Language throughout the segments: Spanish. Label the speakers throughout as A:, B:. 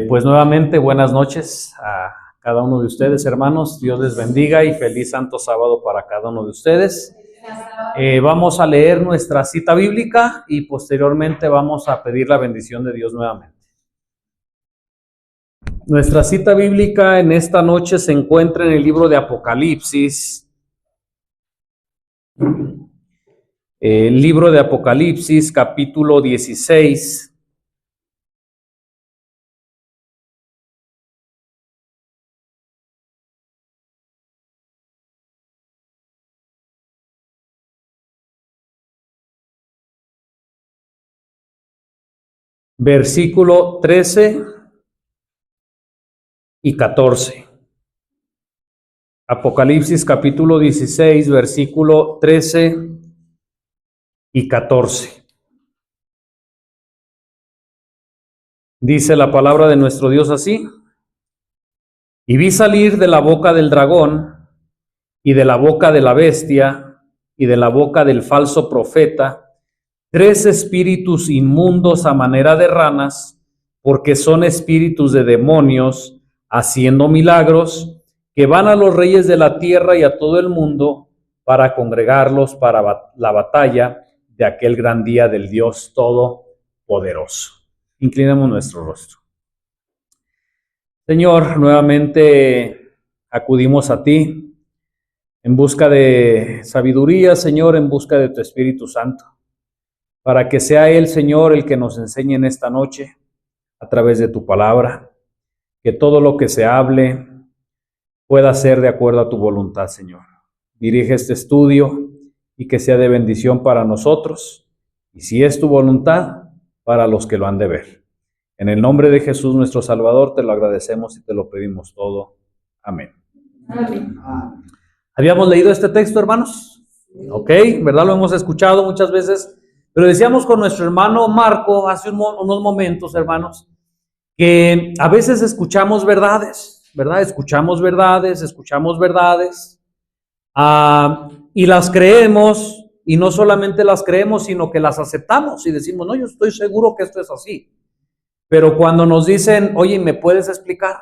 A: Pues nuevamente buenas noches a cada uno de ustedes, hermanos. Dios les bendiga y feliz santo sábado para cada uno de ustedes. Vamos a leer nuestra cita bíblica y posteriormente vamos a pedir la bendición de Dios nuevamente. Nuestra cita bíblica en esta noche se encuentra en el libro de Apocalipsis. El libro de Apocalipsis, capítulo 16. Versículo 13 y 14. Apocalipsis capítulo 16, versículo 13 y 14. Dice la palabra de nuestro Dios así: y vi salir de la boca del dragón, y de la boca de la bestia, y de la boca del falso profeta, 3 espíritus inmundos a manera de ranas, porque son espíritus de demonios, haciendo milagros, que van a los reyes de la tierra y a todo el mundo, para congregarlos para la batalla de aquel gran día del Dios Todopoderoso. Inclinemos nuestro rostro. Señor, nuevamente acudimos a ti en busca de sabiduría, Señor, en busca de tu Espíritu Santo, para que sea Él, Señor, el que nos enseñe en esta noche a través de tu palabra, que todo lo que se hable pueda ser de acuerdo a tu voluntad, Señor. Dirige este estudio y que sea de bendición para nosotros, y si es tu voluntad, para los que lo han de ver. En el nombre de Jesús nuestro Salvador te lo agradecemos y te lo pedimos todo. Amén. Amén. ¿Habíamos leído este texto, hermanos? Ok, ¿verdad? Lo hemos escuchado muchas veces. Pero decíamos con nuestro hermano Marco hace unos momentos, hermanos, que a veces escuchamos verdades, ¿verdad? Escuchamos verdades, y las creemos, y no solamente las creemos, sino que las aceptamos y decimos, no, yo estoy seguro que esto es así. Pero cuando nos dicen, oye, ¿me puedes explicar?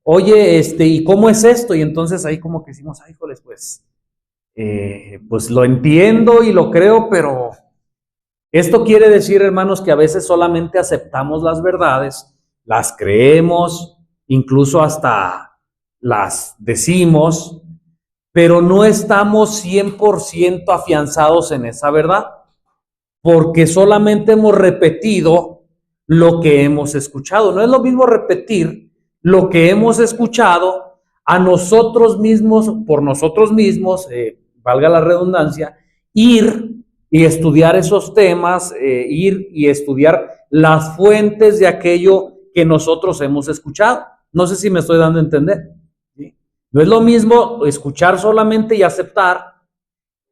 A: Oye, ¿y cómo es esto? Y entonces ahí como que decimos, ay, híjoles, pues lo entiendo y lo creo, pero esto quiere decir, hermanos, que a veces solamente aceptamos las verdades, las creemos, incluso hasta las decimos, pero no estamos 100% afianzados en esa verdad, porque solamente hemos repetido lo que hemos escuchado. No es lo mismo repetir lo que hemos escuchado a nosotros mismos, por nosotros mismos, valga la redundancia, ir y estudiar esos temas, ir y estudiar las fuentes de aquello que nosotros hemos escuchado. No sé si me estoy dando a entender. ¿Sí? No es lo mismo escuchar solamente y aceptar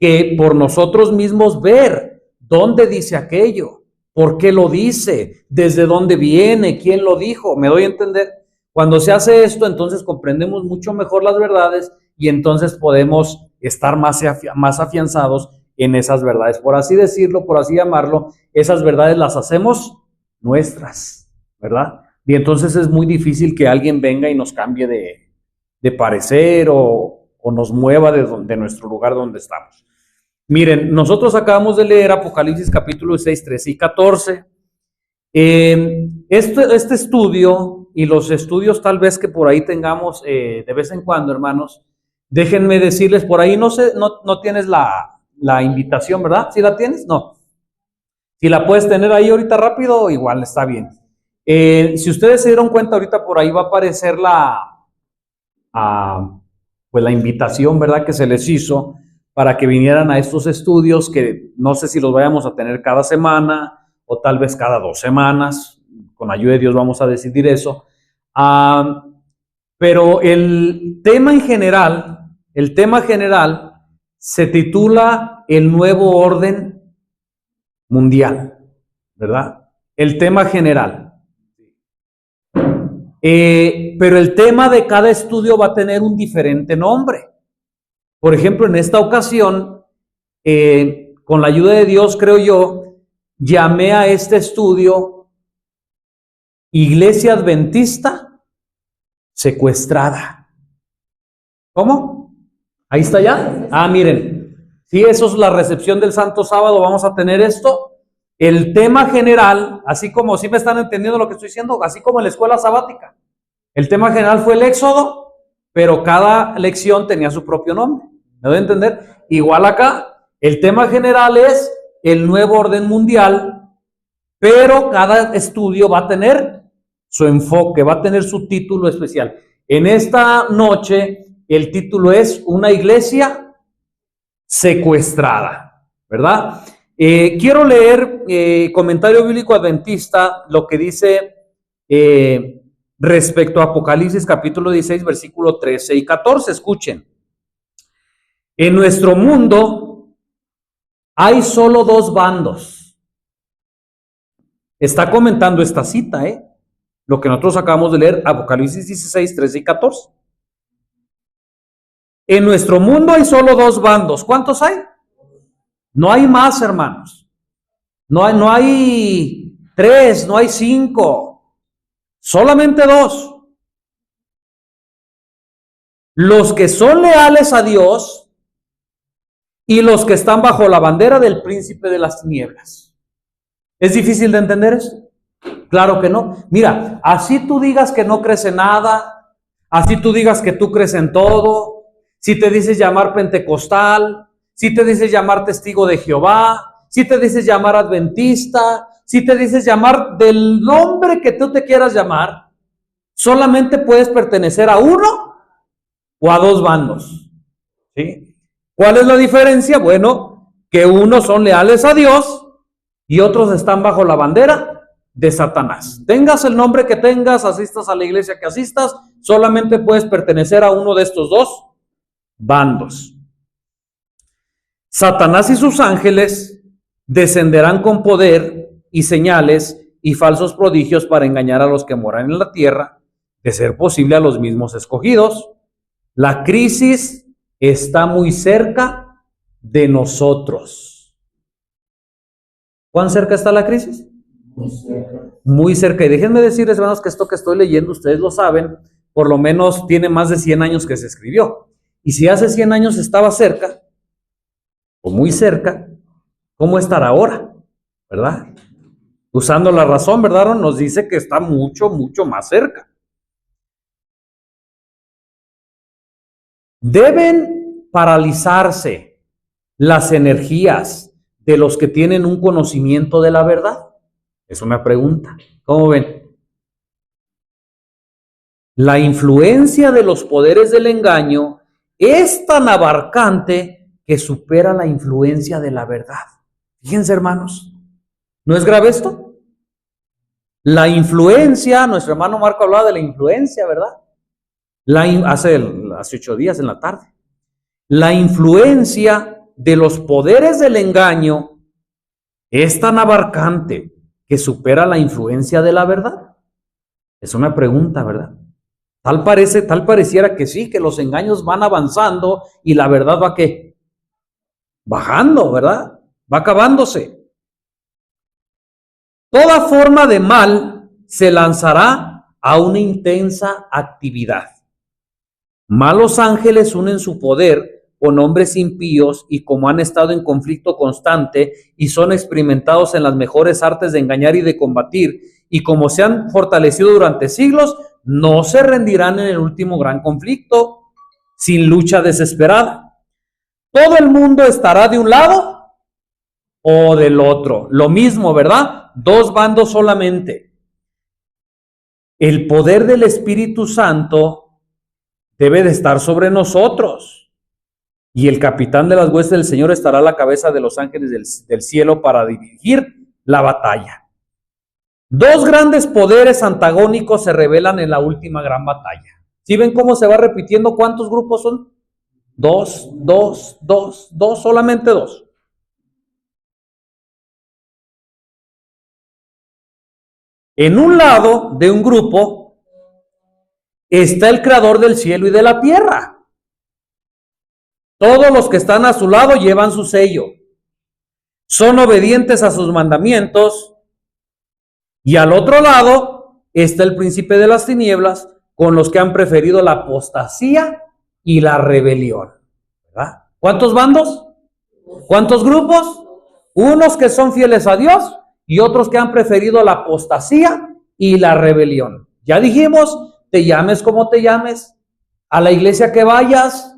A: que por nosotros mismos ver dónde dice aquello, por qué lo dice, desde dónde viene, quién lo dijo. ¿Me doy a entender? Cuando se hace esto, entonces comprendemos mucho mejor las verdades y entonces podemos estar más afianzados en esas verdades. Por así decirlo, por así llamarlo, esas verdades las hacemos nuestras, ¿verdad? Y entonces es muy difícil que alguien venga y nos cambie de parecer o nos mueva de nuestro lugar donde estamos. Miren, nosotros acabamos de leer Apocalipsis capítulo 6, 13 y 14. Este estudio y los estudios tal vez que por ahí tengamos de vez en cuando, hermanos, déjenme decirles, por ahí no tienes la invitación, ¿verdad? ¿Sí la tienes? No. Si la puedes tener ahí ahorita rápido, igual está bien. Si ustedes se dieron cuenta, ahorita por ahí va a aparecer pues la invitación, ¿verdad? Que se les hizo para que vinieran a estos estudios, que no sé si los vayamos a tener cada semana o tal vez cada 2 semanas. Con ayuda de Dios vamos a decidir eso. Pero el tema general se titula El Nuevo Orden Mundial, ¿verdad? El tema general. Pero el tema de cada estudio va a tener un diferente nombre. Por ejemplo, en esta ocasión, con la ayuda de Dios, creo yo, llamé a este estudio iglesia adventista secuestrada. ¿Cómo? Ahí está ya. Ah, miren. Sí, eso es la recepción del Santo Sábado. Vamos a tener esto. El tema general, así como, ¿sí me están entendiendo lo que estoy diciendo? Así como en la escuela sabática. El tema general fue el Éxodo, pero cada lección tenía su propio nombre. ¿Me doy a entender? Igual acá, el tema general es el nuevo orden mundial, pero cada estudio va a tener su enfoque, va a tener su título especial. En esta noche, el título es Una iglesia secuestrada, ¿verdad? Quiero leer comentario bíblico adventista, lo que dice respecto a Apocalipsis capítulo 16, versículo 13 y 14. Escuchen. En nuestro mundo hay solo dos bandos. Está comentando esta cita, lo que nosotros acabamos de leer, Apocalipsis 16, 13 y 14. En nuestro mundo hay solo dos bandos. ¿Cuántos hay? No hay más, hermanos. No hay tres, no hay cinco. Solamente dos. Los que son leales a Dios y los que están bajo la bandera del príncipe de las tinieblas. ¿Es difícil de entender eso? Claro que no. Mira, así tú digas que no crees en nada, así tú digas que tú crees en todo, si te dices llamar pentecostal, si te dices llamar testigo de Jehová, si te dices llamar adventista, si te dices llamar del nombre que tú te quieras llamar, solamente puedes pertenecer a uno o a dos bandos. ¿Sí? ¿Cuál es la diferencia? Bueno, que unos son leales a Dios y otros están bajo la bandera de Satanás. Tengas el nombre que tengas, asistas a la iglesia que asistas, solamente puedes pertenecer a uno de estos dos bandos. Satanás y sus ángeles descenderán con poder y señales y falsos prodigios para engañar a los que moran en la tierra, de ser posible a los mismos escogidos. La crisis está muy cerca de nosotros. ¿Cuán cerca está la crisis?
B: Muy cerca.
A: Muy cerca. Y déjenme decirles, hermanos, que esto que estoy leyendo, ustedes lo saben, por lo menos tiene más de 100 años que se escribió. Y si hace 100 años estaba cerca, o muy cerca, ¿cómo estará ahora? ¿Verdad? Usando la razón, ¿verdad? Nos dice que está mucho, mucho más cerca. Deben paralizarse las energías de los que tienen un conocimiento de la verdad. Es una pregunta. ¿Cómo ven? La influencia de los poderes del engaño es tan abarcante que supera la influencia de la verdad. Fíjense, hermanos, ¿no es grave esto? La influencia, nuestro hermano Marco hablaba de la influencia, ¿verdad? Hace 8 días en la tarde. La influencia de los poderes del engaño es tan abarcante que supera la influencia de la verdad. Es una pregunta, ¿verdad? Tal pareciera que sí, que los engaños van avanzando y la verdad va ¿qué? Bajando, ¿verdad? Va acabándose. Toda forma de mal se lanzará a una intensa actividad. Malos ángeles unen su poder con hombres impíos y como han estado en conflicto constante y son experimentados en las mejores artes de engañar y de combatir y como se han fortalecido durante siglos, no se rendirán en el último gran conflicto sin lucha desesperada. Todo el mundo estará de un lado o del otro. Lo mismo, ¿verdad? Dos bandos solamente. El poder del Espíritu Santo debe de estar sobre nosotros. Y el capitán de las huestes del Señor estará a la cabeza de los ángeles del cielo para dirigir la batalla. Dos grandes poderes antagónicos se revelan en la última gran batalla. ¿Sí ven cómo se va repitiendo? ¿Cuántos grupos son? Dos, solamente dos. En un lado de un grupo está el creador del cielo y de la tierra. Todos los que están a su lado llevan su sello. Son obedientes a sus mandamientos. Y al otro lado está el príncipe de las tinieblas con los que han preferido la apostasía y la rebelión, ¿verdad? ¿Cuántos bandos? ¿Cuántos grupos? Unos que son fieles a Dios y otros que han preferido la apostasía y la rebelión. Ya dijimos, te llames como te llames, a la iglesia que vayas,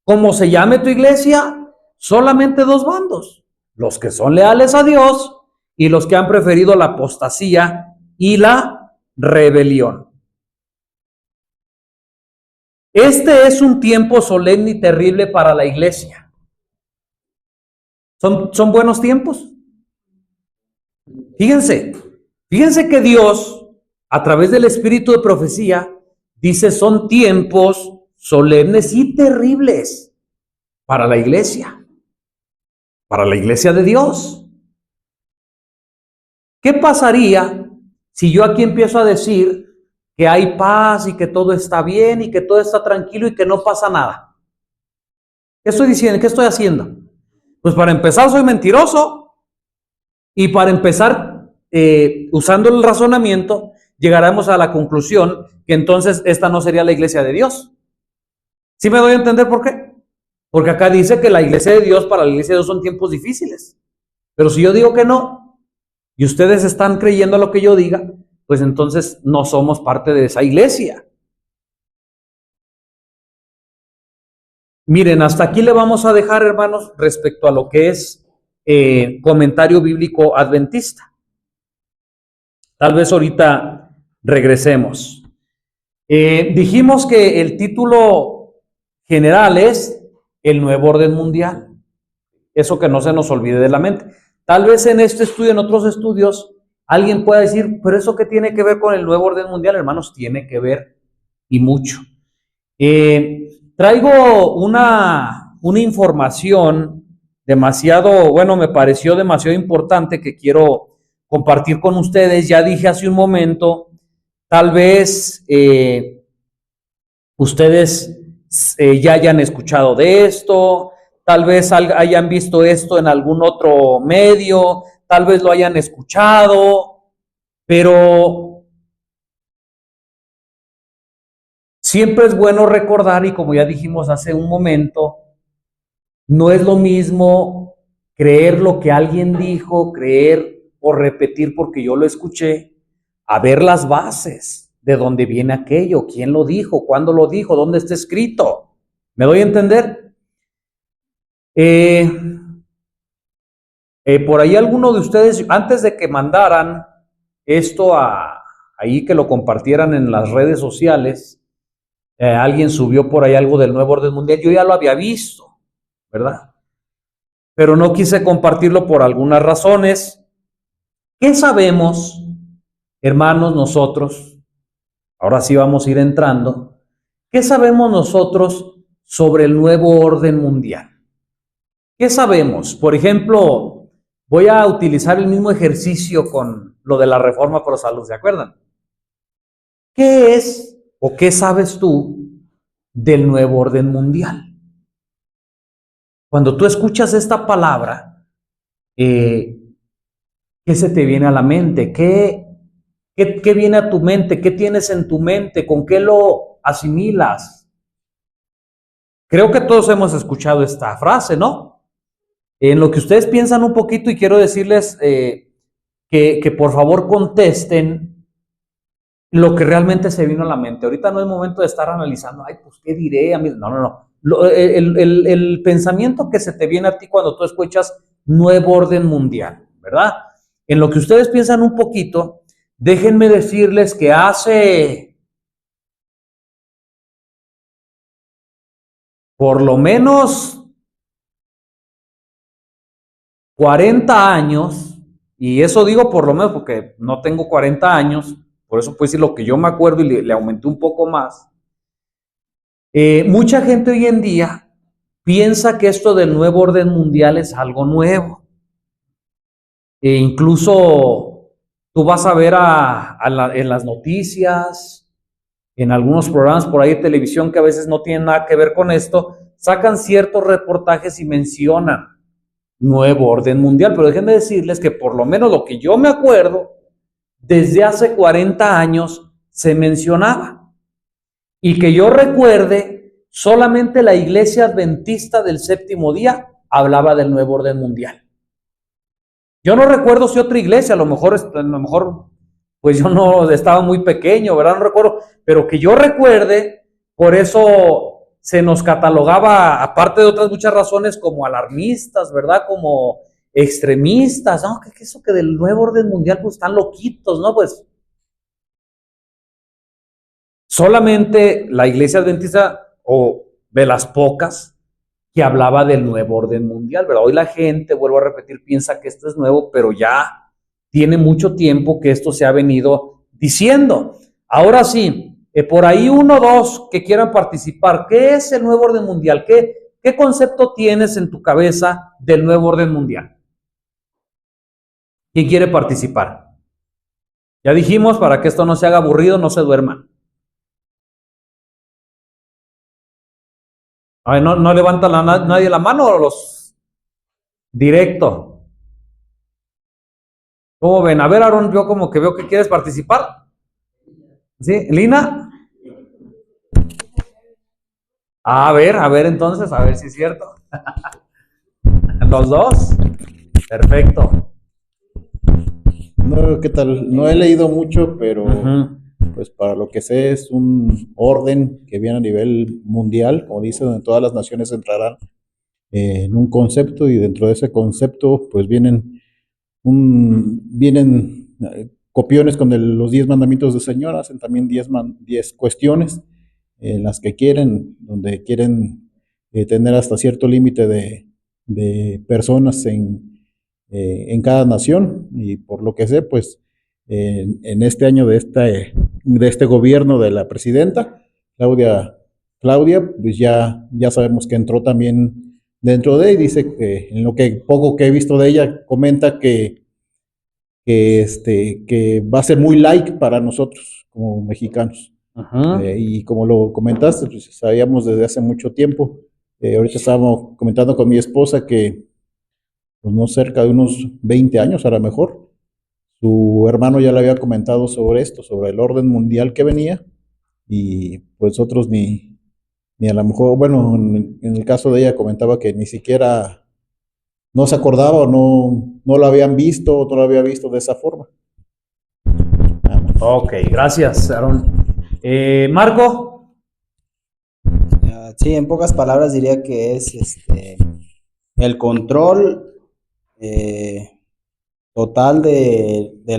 A: como se llame tu iglesia, solamente dos bandos, los que son leales a Dios y los que han preferido la apostasía y la rebelión. Este es un tiempo solemne y terrible para la iglesia. ¿Son buenos tiempos? Fíjense que Dios, a través del espíritu de profecía, dice son tiempos solemnes y terribles para la iglesia de Dios. ¿Qué pasaría si yo aquí empiezo a decir que hay paz y que todo está bien y que todo está tranquilo y que no pasa nada? ¿Qué estoy diciendo? ¿Qué estoy haciendo? Pues para empezar soy mentiroso y para empezar, usando el razonamiento, llegaremos a la conclusión que entonces esta no sería la iglesia de Dios. ¿Sí me doy a entender por qué? Porque acá dice que la iglesia de Dios, para la iglesia de Dios son tiempos difíciles. Pero si yo digo que no, y ustedes están creyendo lo que yo diga, pues entonces no somos parte de esa iglesia. Miren, hasta aquí le vamos a dejar, hermanos, respecto a lo que es comentario bíblico adventista. Tal vez ahorita regresemos. Dijimos que el título general es el nuevo orden mundial. Eso que no se nos olvide de la mente. Tal vez en este estudio, en otros estudios, alguien pueda decir, pero ¿eso qué tiene que ver con el nuevo orden mundial? Hermanos, tiene que ver y mucho. Traigo una información demasiado, bueno, me pareció demasiado importante que quiero compartir con ustedes. Ya dije hace un momento, tal vez ustedes ya hayan escuchado de esto, tal vez hayan visto esto en algún otro medio, tal vez lo hayan escuchado, pero siempre es bueno recordar, y como ya dijimos hace un momento, no es lo mismo creer lo que alguien dijo, creer o repetir porque yo lo escuché, a ver las bases de dónde viene aquello, quién lo dijo, cuándo lo dijo, dónde está escrito. ¿Me doy a entender? Por ahí alguno de ustedes, antes de que mandaran esto ahí que lo compartieran en las redes sociales, alguien subió por ahí algo del nuevo orden mundial. Yo ya lo había visto, ¿verdad? Pero no quise compartirlo por algunas razones. ¿Qué sabemos, hermanos, nosotros? Ahora sí vamos a ir entrando. ¿Qué sabemos nosotros sobre el nuevo orden mundial? ¿Qué sabemos? Por ejemplo, voy a utilizar el mismo ejercicio con lo de la reforma pro salud, ¿se acuerdan? ¿Qué es o qué sabes tú del nuevo orden mundial? Cuando tú escuchas esta palabra, ¿qué se te viene a la mente? ¿Qué viene a tu mente? ¿Qué tienes en tu mente? ¿Con qué lo asimilas? Creo que todos hemos escuchado esta frase, ¿no? En lo que ustedes piensan un poquito, y quiero decirles que por favor contesten lo que realmente se vino a la mente. Ahorita no es momento de estar analizando, ay, pues, ¿qué diré? No. El pensamiento que se te viene a ti cuando tú escuchas nuevo orden mundial, ¿verdad? En lo que ustedes piensan un poquito, déjenme decirles que hace por lo menos 40 años, y eso digo por lo menos porque no tengo 40 años, por eso puedo decir lo que yo me acuerdo y le aumenté un poco más. Mucha gente hoy en día piensa que esto del nuevo orden mundial es algo nuevo. Incluso tú vas a ver en las noticias, en algunos programas por ahí de televisión que a veces no tienen nada que ver con esto, sacan ciertos reportajes y mencionan nuevo orden mundial, pero déjenme decirles que por lo menos lo que yo me acuerdo desde hace 40 años se mencionaba. Y que yo recuerde, solamente la Iglesia Adventista del Séptimo Día hablaba del nuevo orden mundial. Yo no recuerdo si otra iglesia, a lo mejor, pues yo no estaba muy pequeño, ¿verdad? No recuerdo, pero que yo recuerde, por eso se nos catalogaba, aparte de otras muchas razones, como alarmistas, ¿verdad? Como extremistas, ¿no? ¿Qué es eso que del nuevo orden mundial? Pues están loquitos, ¿no? Pues solamente la iglesia adventista, o de las pocas, que hablaba del nuevo orden mundial, ¿verdad? Hoy la gente, vuelvo a repetir, piensa que esto es nuevo, pero ya tiene mucho tiempo que esto se ha venido diciendo. Ahora sí, por ahí uno o dos que quieran participar, ¿qué es el nuevo orden mundial? ¿Qué concepto tienes en tu cabeza del nuevo orden mundial? ¿Quién quiere participar? Ya dijimos, para que esto no se haga aburrido, no se duerman. A ver, no levanta nadie la mano o los directo. ¿Cómo ven? A ver, Aaron, yo como que veo que quieres participar. ¿Sí? ¿Lina? A ver entonces, a ver si es cierto. ¿Los dos? Perfecto.
B: No, ¿qué tal? No he leído mucho, pero pues para lo que sé es un orden que viene a nivel mundial, como dice, donde todas las naciones entrarán en un concepto y dentro de ese concepto pues vienen copiones con los 10 mandamientos del Señor, hacen también 10 cuestiones en las que donde quieren tener hasta cierto límite de personas en cada nación. Y por lo que sé, pues en este año de este gobierno de la presidenta, Claudia, pues ya sabemos que entró también dentro de, y dice que en lo que poco que he visto de ella, comenta que va a ser muy like para nosotros como mexicanos. Y como lo comentaste, pues sabíamos desde hace mucho tiempo. Ahorita estábamos comentando con mi esposa que, pues no cerca de unos 20 años a lo mejor, su hermano ya le había comentado sobre esto, sobre el orden mundial que venía, y pues otros ni a lo mejor, bueno, en el caso de ella comentaba que ni siquiera no se acordaba o no lo habían visto o no lo había visto de esa forma.
A: Ok, gracias, Aaron. Marco.
C: Sí, en pocas palabras diría que es el control total de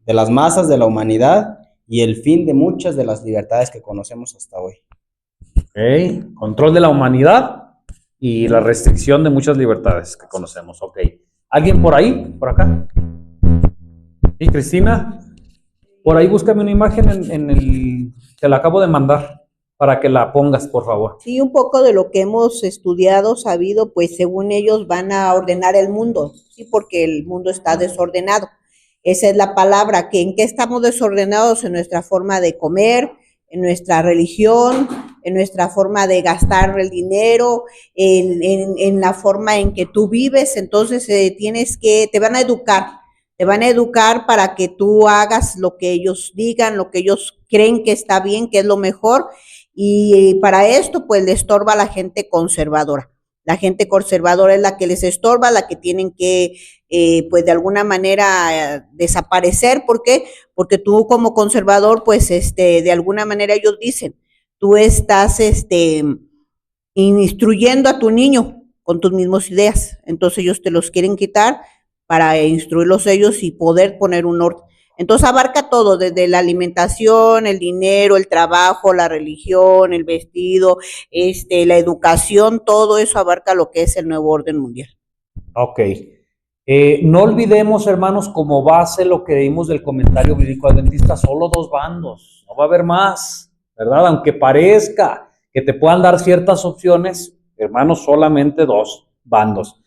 C: las masas de la humanidad y el fin de muchas de las libertades que conocemos hasta hoy.
A: Ok, control de la humanidad y la restricción de muchas libertades que conocemos. Ok. ¿Alguien por ahí? ¿Por acá? ¿Y Cristina? Por ahí búscame una imagen te la acabo de mandar para que la pongas, por favor.
D: Sí, un poco de lo que hemos estudiado, sabido, pues según ellos van a ordenar el mundo, sí, porque el mundo está desordenado. Esa es la palabra, que en qué estamos desordenados, en nuestra forma de comer, en nuestra religión, en nuestra forma de gastar el dinero, en la forma en que tú vives. Entonces te van a educar para que tú hagas lo que ellos digan, lo que ellos creen que está bien, que es lo mejor. Y para esto, pues, le estorba a la gente conservadora. La gente conservadora es la que les estorba, la que tienen que, pues, de alguna manera desaparecer. ¿Por qué? Porque tú como conservador, pues, de alguna manera ellos dicen, tú estás, instruyendo a tu niño con tus mismas ideas. Entonces ellos te los quieren quitar para instruirlos ellos y poder poner un orden. Entonces abarca todo, desde la alimentación, el dinero, el trabajo, la religión, el vestido, la educación, todo eso abarca lo que es el nuevo orden mundial.
A: Ok. No olvidemos, hermanos, como base lo que vimos del comentario bíblico adventista, solo dos bandos, no va a haber más, ¿verdad? Aunque parezca que te puedan dar ciertas opciones, hermanos, solamente dos bandos.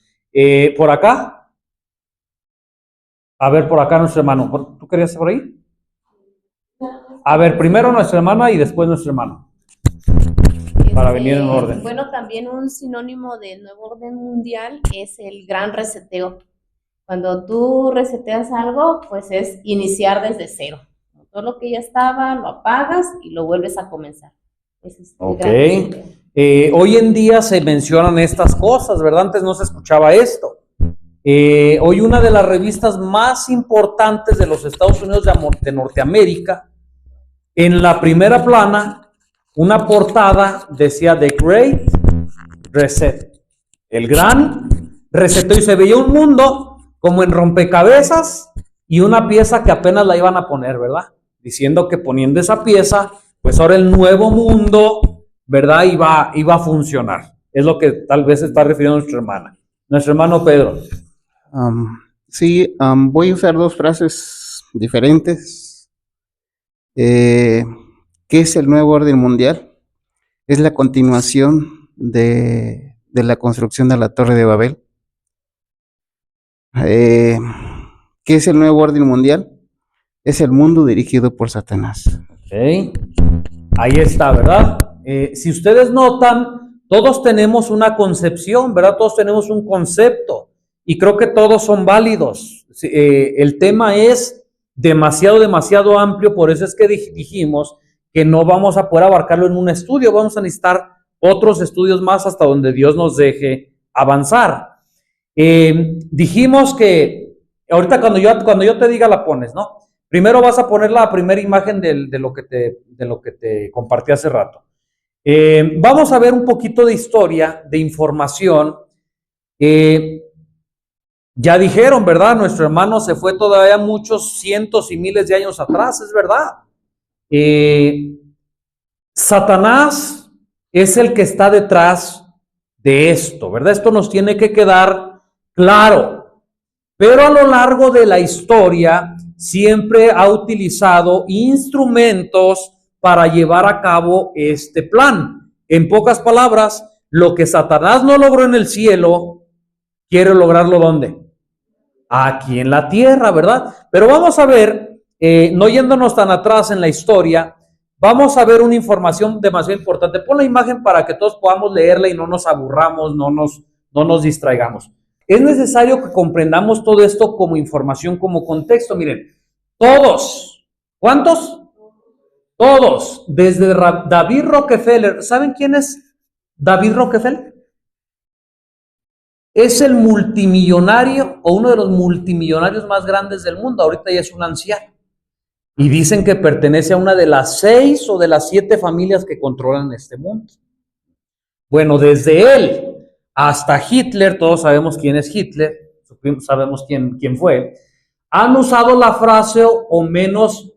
A: ¿Por acá? A ver, por acá nuestro hermano. ¿Tú querías por ahí? A ver, primero nuestra hermana y después nuestro hermano. Para venir en orden.
E: Bueno, también un sinónimo del nuevo orden mundial es el gran reseteo. Cuando tú reseteas algo, pues es iniciar desde cero. Todo lo que ya estaba, lo apagas y lo vuelves a comenzar. Ese es el gran secreto.
A: Hoy en día se mencionan estas cosas, ¿verdad? Antes no se escuchaba esto. Hoy una de las revistas más importantes de los Estados Unidos de Norteamérica, en la primera plana, una portada decía The Great Reset, el gran reseteo, y se veía un mundo como en rompecabezas y una pieza que apenas la iban a poner, ¿verdad? Diciendo que poniendo esa pieza, pues ahora el nuevo mundo, ¿verdad? Iba a funcionar. Es lo que tal vez está refiriendo nuestro hermano Pedro.
F: Sí, voy a usar dos frases diferentes. ¿Qué es el nuevo orden mundial? Es la continuación de la construcción de la Torre de Babel. ¿Qué es el nuevo orden mundial? Es el mundo dirigido por Satanás.
A: Okay. Ahí está, ¿verdad? Si ustedes notan, todos tenemos una concepción, ¿verdad? Todos tenemos un concepto y creo que todos son válidos. El tema es demasiado amplio, por eso es que dijimos que no vamos a poder abarcarlo en un estudio, vamos a necesitar otros estudios más hasta donde Dios nos deje avanzar. Dijimos que ahorita cuando yo te diga la pones, ¿no? Primero vas a poner la primera imagen de lo que te compartí hace rato. Vamos a ver un poquito de historia, de información. Ya dijeron, ¿verdad? Nuestro hermano se fue todavía muchos cientos y miles de años atrás, es verdad. Satanás es el que está detrás de esto, ¿verdad? Esto nos tiene que quedar claro. Pero a lo largo de la historia siempre ha utilizado instrumentos para llevar a cabo este plan. En pocas palabras, lo que Satanás no logró en el cielo, quiere lograrlo ¿dónde? Aquí en la tierra, ¿verdad? Pero vamos a ver, no yéndonos tan atrás en la historia, vamos a ver una información demasiado importante. Pon la imagen para que todos podamos leerla y no nos aburramos, no nos distraigamos. Es necesario que comprendamos todo esto como información, como contexto. Miren, todos, ¿cuántos? Todos, desde David Rockefeller. ¿Saben quién es David Rockefeller? Es el multimillonario o uno de los multimillonarios más grandes del mundo. Ahorita ya es un anciano. Y dicen que pertenece a una de las 6 o de las 7 familias que controlan este mundo. Bueno, desde él hasta Hitler, todos sabemos quién es Hitler, sabemos quién fue, han usado la frase o menos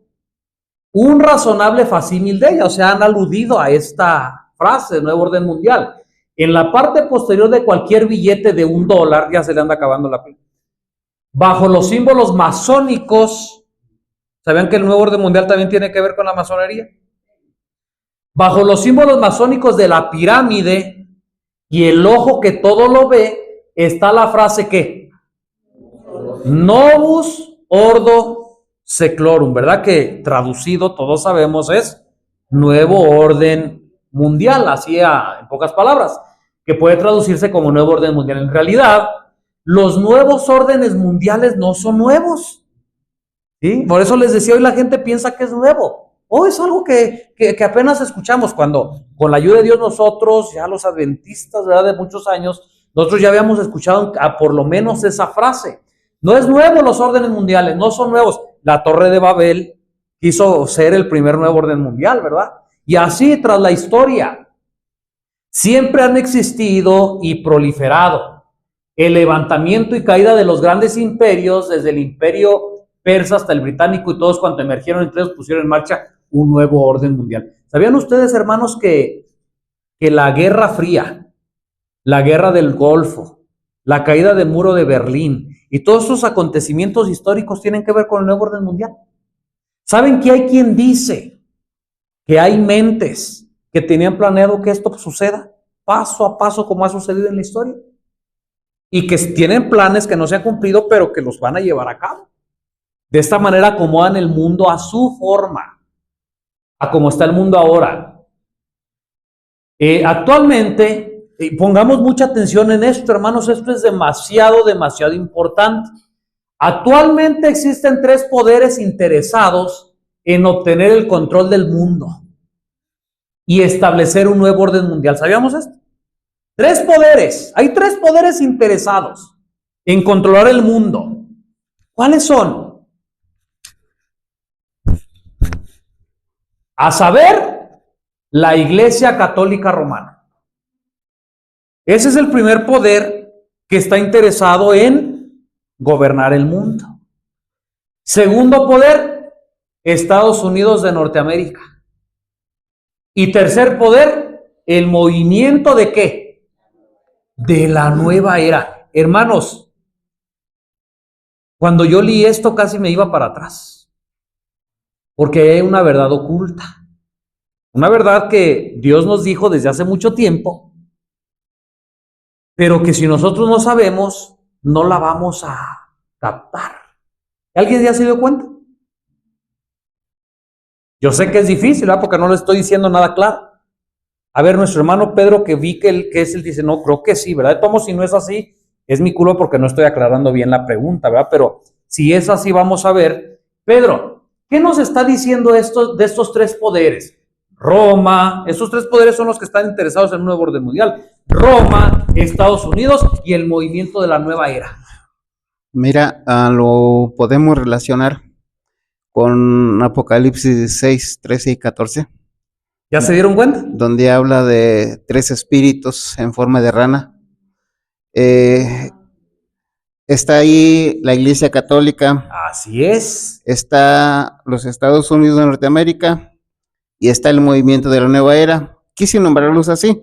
A: un razonable facímil de ella, o sea, han aludido a esta frase, nuevo orden mundial. En la parte posterior de cualquier billete de $1, ya se le anda acabando la pila, bajo los símbolos masónicos, ¿sabían que el nuevo orden mundial también tiene que ver con la masonería? Bajo los símbolos masónicos de la pirámide y el ojo que todo lo ve, está la frase que Novus Ordo Seclorum, ¿verdad? Que traducido, todos sabemos, es nuevo orden mundial, así en pocas palabras, que puede traducirse como nuevo orden mundial. En realidad, los nuevos órdenes mundiales no son nuevos, ¿sí? Por eso les decía, hoy la gente piensa que es nuevo. Es algo que apenas escuchamos cuando, con la ayuda de Dios, nosotros, ya los adventistas, ¿verdad? De muchos años, nosotros ya habíamos escuchado por lo menos esa frase. No es nuevo los órdenes mundiales, no son nuevos. La Torre de Babel quiso ser el primer nuevo orden mundial, ¿verdad? Y así, tras la historia, siempre han existido y proliferado el levantamiento y caída de los grandes imperios, desde el imperio persa hasta el británico, y todos cuando emergieron entre ellos pusieron en marcha un nuevo orden mundial. ¿Sabían ustedes, hermanos, que la Guerra Fría, la Guerra del Golfo, la caída del muro de Berlín y todos esos acontecimientos históricos tienen que ver con el nuevo orden mundial? ¿Saben que hay quien dice que hay mentes que tenían planeado que esto suceda paso a paso como ha sucedido en la historia? Y que tienen planes que no se han cumplido, pero que los van a llevar a cabo. De esta manera acomodan el mundo a su forma, a como está el mundo ahora. Actualmente, pongamos mucha atención en esto, hermanos, esto es demasiado importante. Actualmente existen 3 poderes interesados en obtener el control del mundo y establecer un nuevo orden mundial. ¿Sabíamos esto? 3 poderes. Hay 3 poderes interesados en controlar el mundo. ¿Cuáles son? A saber, la Iglesia Católica Romana. Ese es el primer poder que está interesado en gobernar el mundo. Segundo poder, Estados Unidos de Norteamérica. Y tercer poder, el movimiento ¿de qué? De la nueva era. Hermanos, cuando yo leí esto casi me iba para atrás, porque hay una verdad oculta, una verdad que Dios nos dijo desde hace mucho tiempo, pero que si nosotros no sabemos, no la vamos a captar. ¿Alguien ya se dio cuenta? Yo sé que es difícil, ¿verdad? Porque no le estoy diciendo nada claro. A ver, nuestro hermano Pedro, que vi que él dice, no, creo que sí, ¿verdad? Tomo, si no es así, es mi culpa porque no estoy aclarando bien la pregunta, ¿verdad? Pero si es así, vamos a ver. Pedro, ¿qué nos está diciendo de estos 3 poderes? Roma, esos 3 poderes son los que están interesados en un nuevo orden mundial. Roma, Estados Unidos y el movimiento de la nueva era.
F: Mira, lo podemos relacionar con Apocalipsis 6, 13 y 14.
A: ¿Ya se dieron cuenta?
F: Donde habla de 3 espíritus en forma de rana. Está ahí la Iglesia Católica.
A: Así es.
F: Está los Estados Unidos de Norteamérica y está el movimiento de la nueva era. Quise nombrarlos así.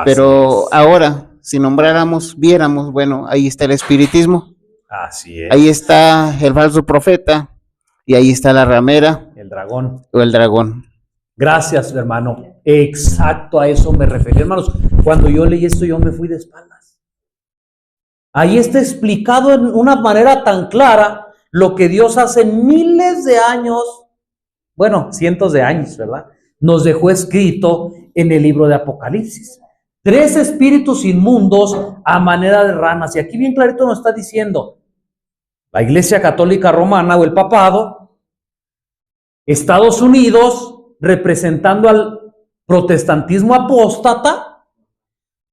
F: Pero ahora, si nombráramos, viéramos, bueno, ahí está el espiritismo.
A: Así es.
F: Ahí está el falso profeta y ahí está la ramera.
A: El dragón.
F: O el dragón.
A: Gracias, hermano. Exacto, a eso me referí, hermanos. Cuando yo leí esto, yo me fui de espaldas. Ahí está explicado en una manera tan clara lo que Dios hace miles de años, bueno, cientos de años, ¿verdad? Nos dejó escrito en el libro de Apocalipsis. 3 espíritus inmundos a manera de ranas. Y aquí bien clarito nos está diciendo la Iglesia Católica Romana o el Papado, Estados Unidos representando al protestantismo apóstata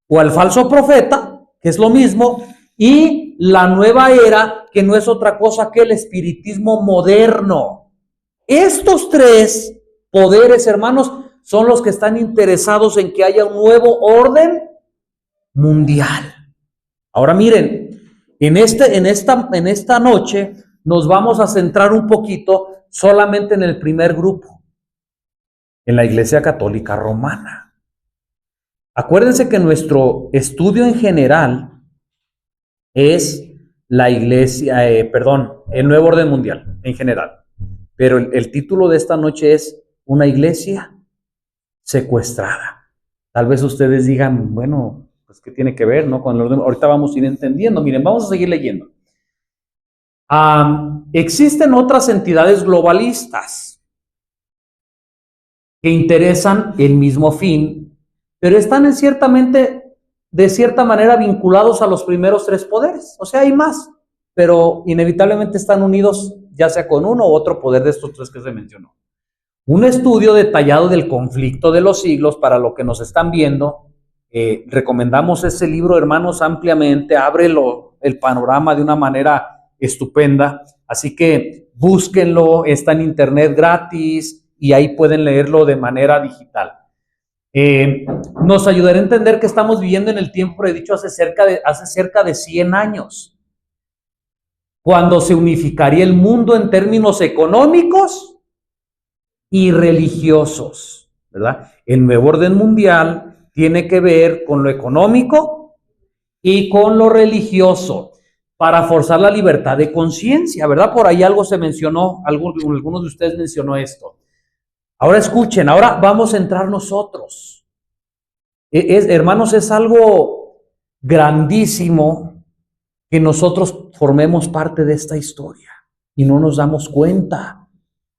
A: o al falso profeta, que es lo mismo, y la nueva era, que no es otra cosa que el espiritismo moderno. Estos 3 poderes, hermanos, son los que están interesados en que haya un nuevo orden mundial. Ahora miren, en esta noche nos vamos a centrar un poquito solamente en el primer grupo, en la Iglesia Católica Romana. Acuérdense que nuestro estudio en general es la Iglesia, el nuevo orden mundial en general. Pero el título de esta noche es una iglesia secuestrada. Tal vez ustedes digan, bueno, pues ¿qué tiene que ver, no? Con el orden. Ahorita vamos a ir entendiendo. Miren, vamos a seguir leyendo. Existen otras entidades globalistas que interesan el mismo fin, pero están de cierta manera vinculados a los primeros 3 poderes. O sea, hay más, pero inevitablemente están unidos ya sea con uno u otro poder de estos 3 que se mencionó. Un estudio detallado del conflicto de los siglos, para lo que nos están viendo, recomendamos ese libro, hermanos, ampliamente, abre el panorama de una manera estupenda, así que búsquenlo, está en internet gratis y ahí pueden leerlo de manera digital. Nos ayudará a entender que estamos viviendo en el tiempo predicho hace cerca de 100 años, cuando se unificaría el mundo en términos económicos y religiosos, ¿verdad? El nuevo orden mundial tiene que ver con lo económico y con lo religioso, para forzar la libertad de conciencia, ¿verdad? Por ahí algo se mencionó, algunos de ustedes mencionó esto. Ahora escuchen, ahora vamos a entrar nosotros. Hermanos, es algo grandísimo que nosotros formemos parte de esta historia y no nos damos cuenta.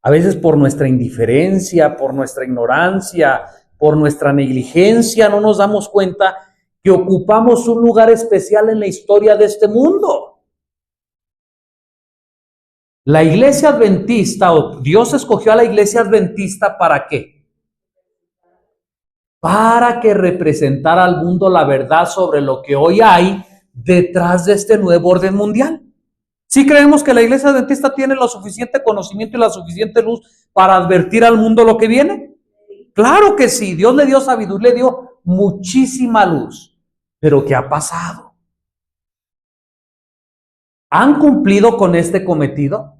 A: A veces por nuestra indiferencia, por nuestra ignorancia, por nuestra negligencia, no nos damos cuenta que ocupamos un lugar especial en la historia de este mundo. La iglesia adventista, o Dios escogió a la iglesia adventista, ¿para qué? Para que representara al mundo la verdad sobre lo que hoy hay detrás de este nuevo orden mundial. ¿Sí creemos que la iglesia adventista tiene lo suficiente conocimiento y la suficiente luz para advertir al mundo lo que viene? Claro que sí, Dios le dio sabiduría, le dio muchísima luz. Pero ¿qué ha pasado? ¿Han cumplido con este cometido?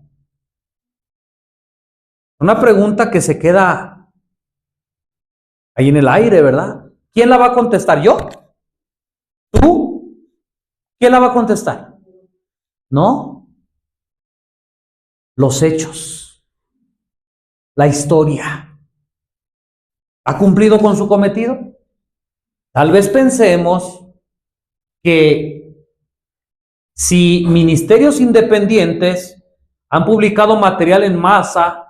A: Una pregunta que se queda ahí en el aire, ¿verdad? ¿Quién la va a contestar? ¿Yo? ¿Tú? ¿Quién la va a contestar? No. Los hechos, la historia. ¿Ha cumplido con su cometido? Tal vez pensemos que si ministerios independientes han publicado material en masa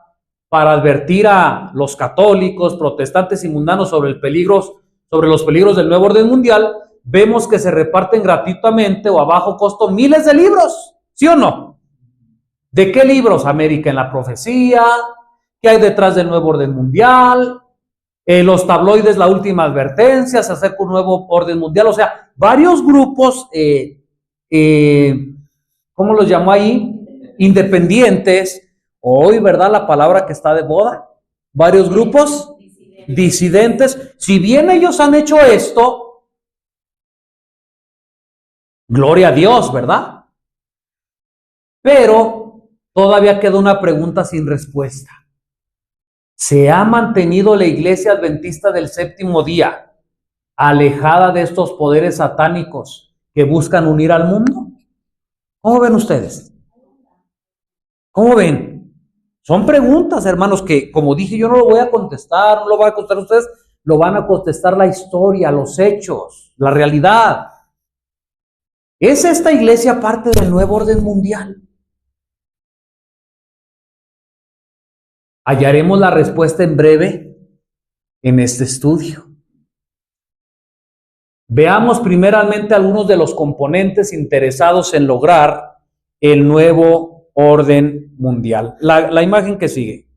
A: para advertir a los católicos, protestantes y mundanos sobre los peligros del nuevo orden mundial, vemos que se reparten gratuitamente o a bajo costo miles de libros, ¿sí o no? ¿De qué libros? América en la profecía, ¿qué hay detrás del nuevo orden mundial? Los tabloides, la última advertencia, se acerca un nuevo orden mundial, o sea, varios grupos, ¿cómo los llamó ahí? Independientes, hoy, ¿verdad? La palabra que está de moda, varios grupos disidentes, si bien ellos han hecho esto, gloria a Dios, ¿verdad? Pero todavía queda una pregunta sin respuesta. ¿Se ha mantenido la iglesia adventista del séptimo día alejada de estos poderes satánicos que buscan unir al mundo? ¿Cómo ven ustedes? ¿Cómo ven? Son preguntas, hermanos, que como dije, yo no lo voy a contestar, no lo van a contestar ustedes, lo van a contestar la historia, los hechos, la realidad. ¿Es esta iglesia parte del nuevo orden mundial? Hallaremos la respuesta en breve en este estudio. Veamos primeramente algunos de los componentes interesados en lograr el nuevo orden mundial. La imagen que sigue.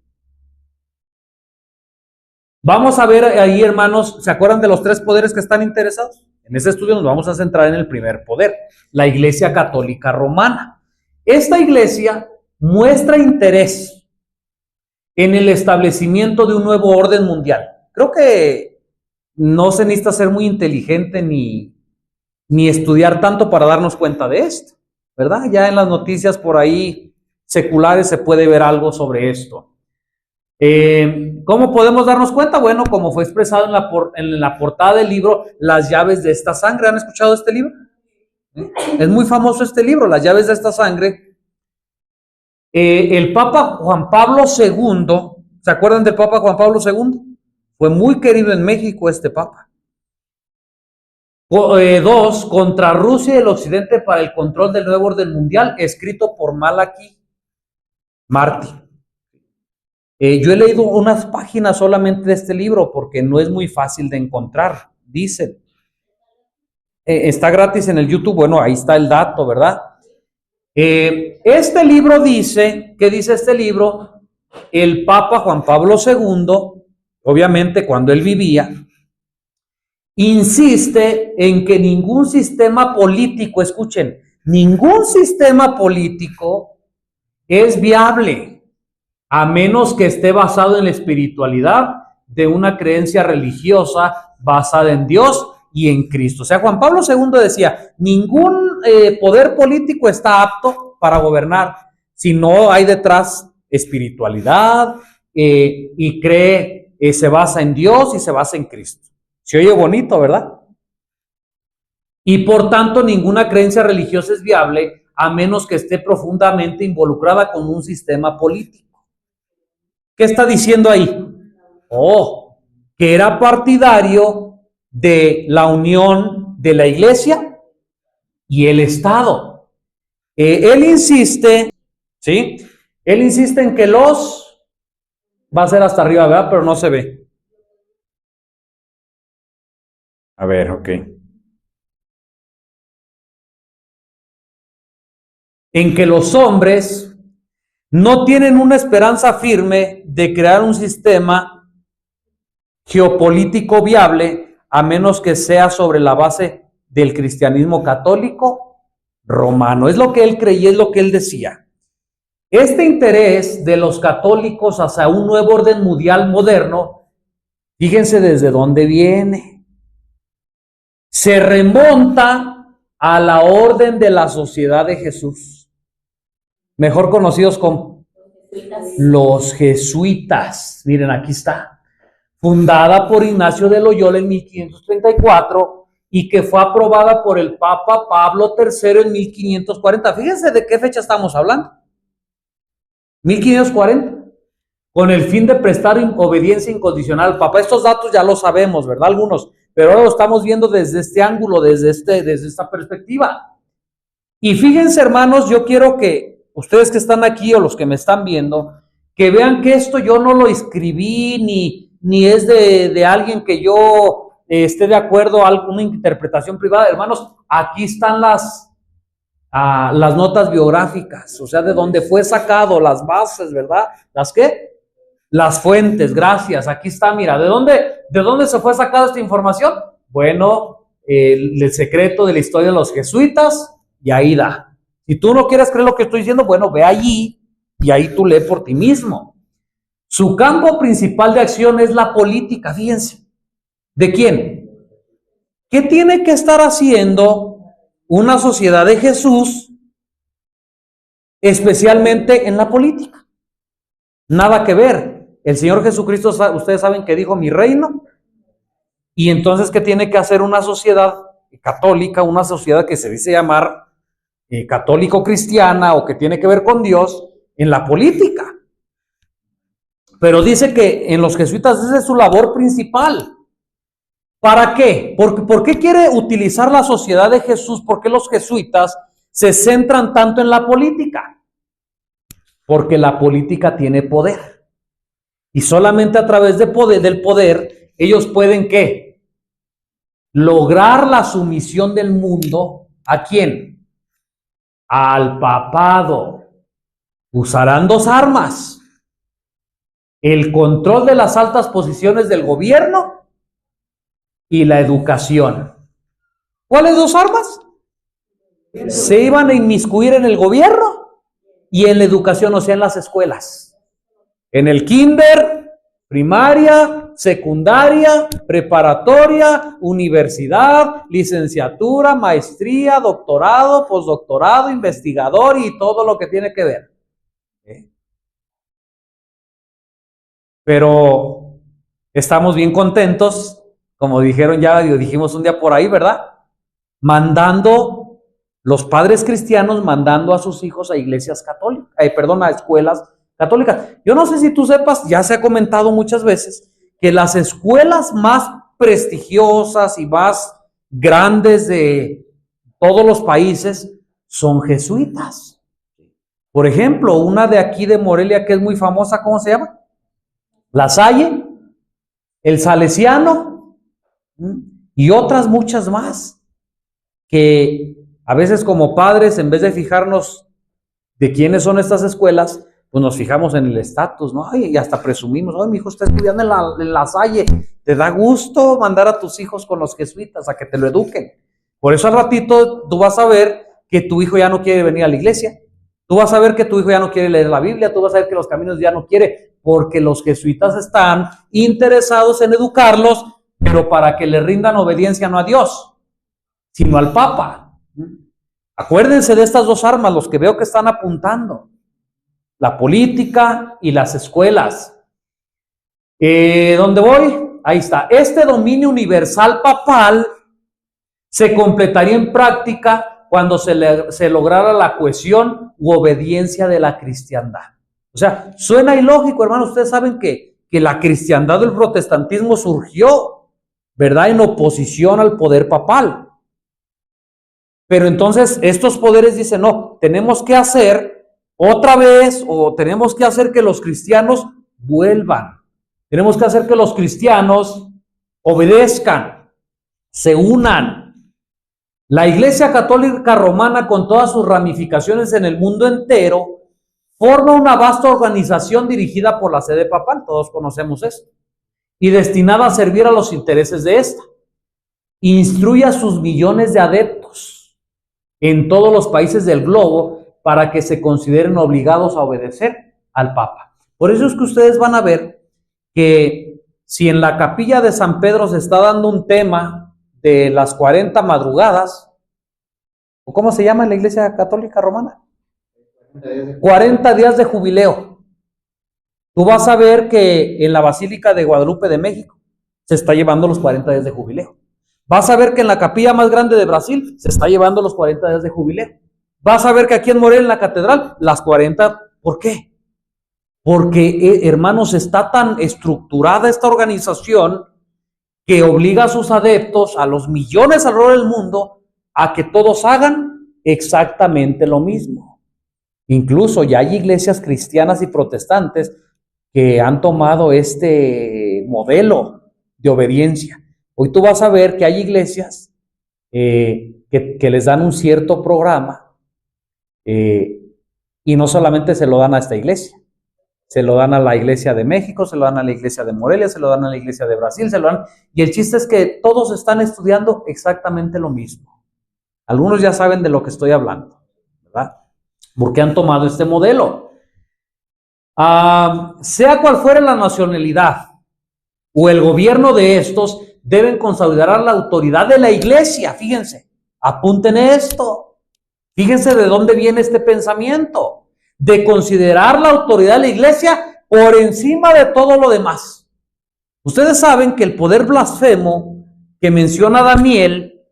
A: Vamos a ver ahí, hermanos, ¿se acuerdan de los tres poderes que están interesados? En este estudio nos vamos a centrar en el primer poder, la Iglesia Católica Romana. Esta iglesia muestra interés en el establecimiento de un nuevo orden mundial. Creo que no se necesita ser muy inteligente ni estudiar tanto para darnos cuenta de esto, ¿verdad? Ya en las noticias por ahí seculares se puede ver algo sobre esto. ¿Cómo podemos darnos cuenta? Bueno, como fue expresado en la portada del libro, Las llaves de esta sangre. ¿Han escuchado este libro? Es muy famoso este libro, Las llaves de esta sangre. El Papa Juan Pablo II, ¿se acuerdan del Papa Juan Pablo II? Fue muy querido en México este Papa. 2, contra Rusia y el Occidente para el control del nuevo orden mundial, escrito por Malachi Martin. Yo he leído unas páginas solamente de este libro porque no es muy fácil de encontrar, dicen. Está gratis en el YouTube, bueno, ahí está el dato, ¿verdad? Este libro dice, ¿qué dice este libro? El Papa Juan Pablo II, obviamente cuando él vivía, insiste en que ningún sistema político, escuchen, ningún sistema político es viable a menos que esté basado en la espiritualidad de una creencia religiosa basada en Dios y en Cristo. O sea, Juan Pablo II decía, ningún poder político está apto para gobernar si no hay detrás espiritualidad y se basa en Dios y se basa en Cristo. Se oye bonito, ¿verdad? Y por tanto, ninguna creencia religiosa es viable a menos que esté profundamente involucrada con un sistema político. ¿Qué está diciendo ahí? Que era partidario de la unión de la iglesia y el Estado. Él insiste, ¿sí? Él insiste en que va a ser hasta arriba, ¿verdad? Pero no se ve. A ver, ok. En que los hombres no tienen una esperanza firme de crear un sistema geopolítico viable, a menos que sea sobre la base del cristianismo católico romano. Es lo que él creía, es lo que él decía. Este interés de los católicos hacia un nuevo orden mundial moderno, fíjense desde dónde viene. Se remonta a la orden de la Sociedad de Jesús, mejor conocidos como los jesuitas. Miren, aquí está. Fundada por Ignacio de Loyola en 1534 y que fue aprobada por el Papa Pablo III en 1540. Fíjense de qué fecha estamos hablando. 1540. Con el fin de prestar obediencia incondicional al Papa. Estos datos ya los sabemos, ¿verdad? Algunos, pero ahora lo estamos viendo desde este ángulo, desde esta perspectiva. Y fíjense, hermanos, yo quiero que ustedes que están aquí o los que me están viendo, que vean que esto yo no lo escribí ni es de alguien que yo esté de acuerdo a alguna interpretación privada. Hermanos, aquí están las notas biográficas, o sea, de donde fue sacado, las bases, ¿verdad? ¿Las qué? Las fuentes, gracias. Aquí está, mira, ¿de dónde se fue sacada esta información? Bueno, el secreto de la historia de los jesuitas, y ahí da. Si tú no quieres creer lo que estoy diciendo, bueno, ve allí y ahí tú lee por ti mismo. Su campo principal de acción es la política, fíjense. ¿De quién? ¿Qué tiene que estar haciendo una sociedad de Jesús, especialmente en la política? Nada que ver. El Señor Jesucristo, ustedes saben que dijo mi reino. Y entonces, ¿qué tiene que hacer una sociedad católica, una sociedad que se dice llamar católico-cristiana o que tiene que ver con Dios en la política? Pero dice que en los jesuitas esa es su labor principal. ¿Para qué? ¿Por qué quiere utilizar la sociedad de Jesús? ¿Por qué los jesuitas se centran tanto en la política? Porque la política tiene poder. Y solamente a través del poder, ellos pueden, ¿qué? Lograr la sumisión del mundo. ¿A quién? Al papado. Usarán dos armas: el control de las altas posiciones del gobierno y la educación. ¿Cuáles dos armas? Se iban a inmiscuir en el gobierno y en la educación, o sea, en las escuelas. En el kinder, primaria, secundaria, preparatoria, universidad, licenciatura, maestría, doctorado, postdoctorado, investigador y todo lo que tiene que ver. Pero estamos bien contentos, como dijimos un día por ahí, ¿verdad? Los padres cristianos mandando a sus hijos a iglesias católicas, a escuelas católicas. Yo no sé si tú sepas, ya se ha comentado muchas veces, que las escuelas más prestigiosas y más grandes de todos los países son jesuitas. Por ejemplo, una de aquí de Morelia que es muy famosa, ¿cómo se llama? La Salle, el Salesiano y otras muchas más, que a veces como padres, en vez de fijarnos de quiénes son estas escuelas, pues nos fijamos en el estatus, ¿no? Y hasta presumimos, mi hijo está estudiando en la Salle. Te da gusto mandar a tus hijos con los jesuitas a que te lo eduquen. Por eso al ratito tú vas a ver que tu hijo ya no quiere venir a la iglesia. Tú vas a ver que tu hijo ya no quiere leer la Biblia. Tú vas a ver que los caminos ya no quiere, porque los jesuitas están interesados en educarlos, pero para que le rindan obediencia no a Dios, sino al Papa. Acuérdense de estas dos armas, los que veo que están apuntando: la política y las escuelas. ¿Dónde voy? Ahí está. Este dominio universal papal se completaría en práctica cuando se lograra la cohesión u obediencia de la cristiandad. O sea, suena ilógico, hermanos. Ustedes saben que la cristiandad del protestantismo surgió, ¿verdad?, en oposición al poder papal. Pero entonces estos poderes dicen, no, tenemos que hacer otra vez, o tenemos que hacer que los cristianos vuelvan. Tenemos que hacer que los cristianos obedezcan, se unan. La Iglesia Católica Romana, con todas sus ramificaciones en el mundo entero, forma una vasta organización dirigida por la sede papal, todos conocemos esto, y destinada a servir a los intereses de esta. Instruye a sus millones de adeptos en todos los países del globo para que se consideren obligados a obedecer al Papa. Por eso es que ustedes van a ver que si en la capilla de San Pedro se está dando un tema de las 40 madrugadas, ¿o cómo se llama en la Iglesia Católica Romana? 40 días de jubileo. Tú vas a ver que en la Basílica de Guadalupe de México se está llevando los 40 días de jubileo. Vas a ver que en la capilla más grande de Brasil se está llevando los 40 días de jubileo. Vas a ver que aquí en Morelia, en la catedral, las 40. ¿Por qué? Porque, hermanos, está tan estructurada esta organización que obliga a sus adeptos, a los millones alrededor del mundo, a que todos hagan exactamente lo mismo. Incluso ya hay iglesias cristianas y protestantes que han tomado este modelo de obediencia. Hoy tú vas a ver que hay iglesias que les dan un cierto programa y no solamente se lo dan a esta iglesia, se lo dan a la iglesia de México, se lo dan a la iglesia de Morelia, se lo dan a la iglesia de Brasil, se lo dan, y el chiste es que todos están estudiando exactamente lo mismo. Algunos ya saben de lo que estoy hablando, ¿verdad? Porque han tomado este modelo. Sea cual fuera la nacionalidad o el gobierno de estos, deben consolidar la autoridad de la iglesia. Fíjense, apunten esto. Fíjense de dónde viene este pensamiento, de considerar la autoridad de la iglesia por encima de todo lo demás. Ustedes saben que el poder blasfemo que menciona Daniel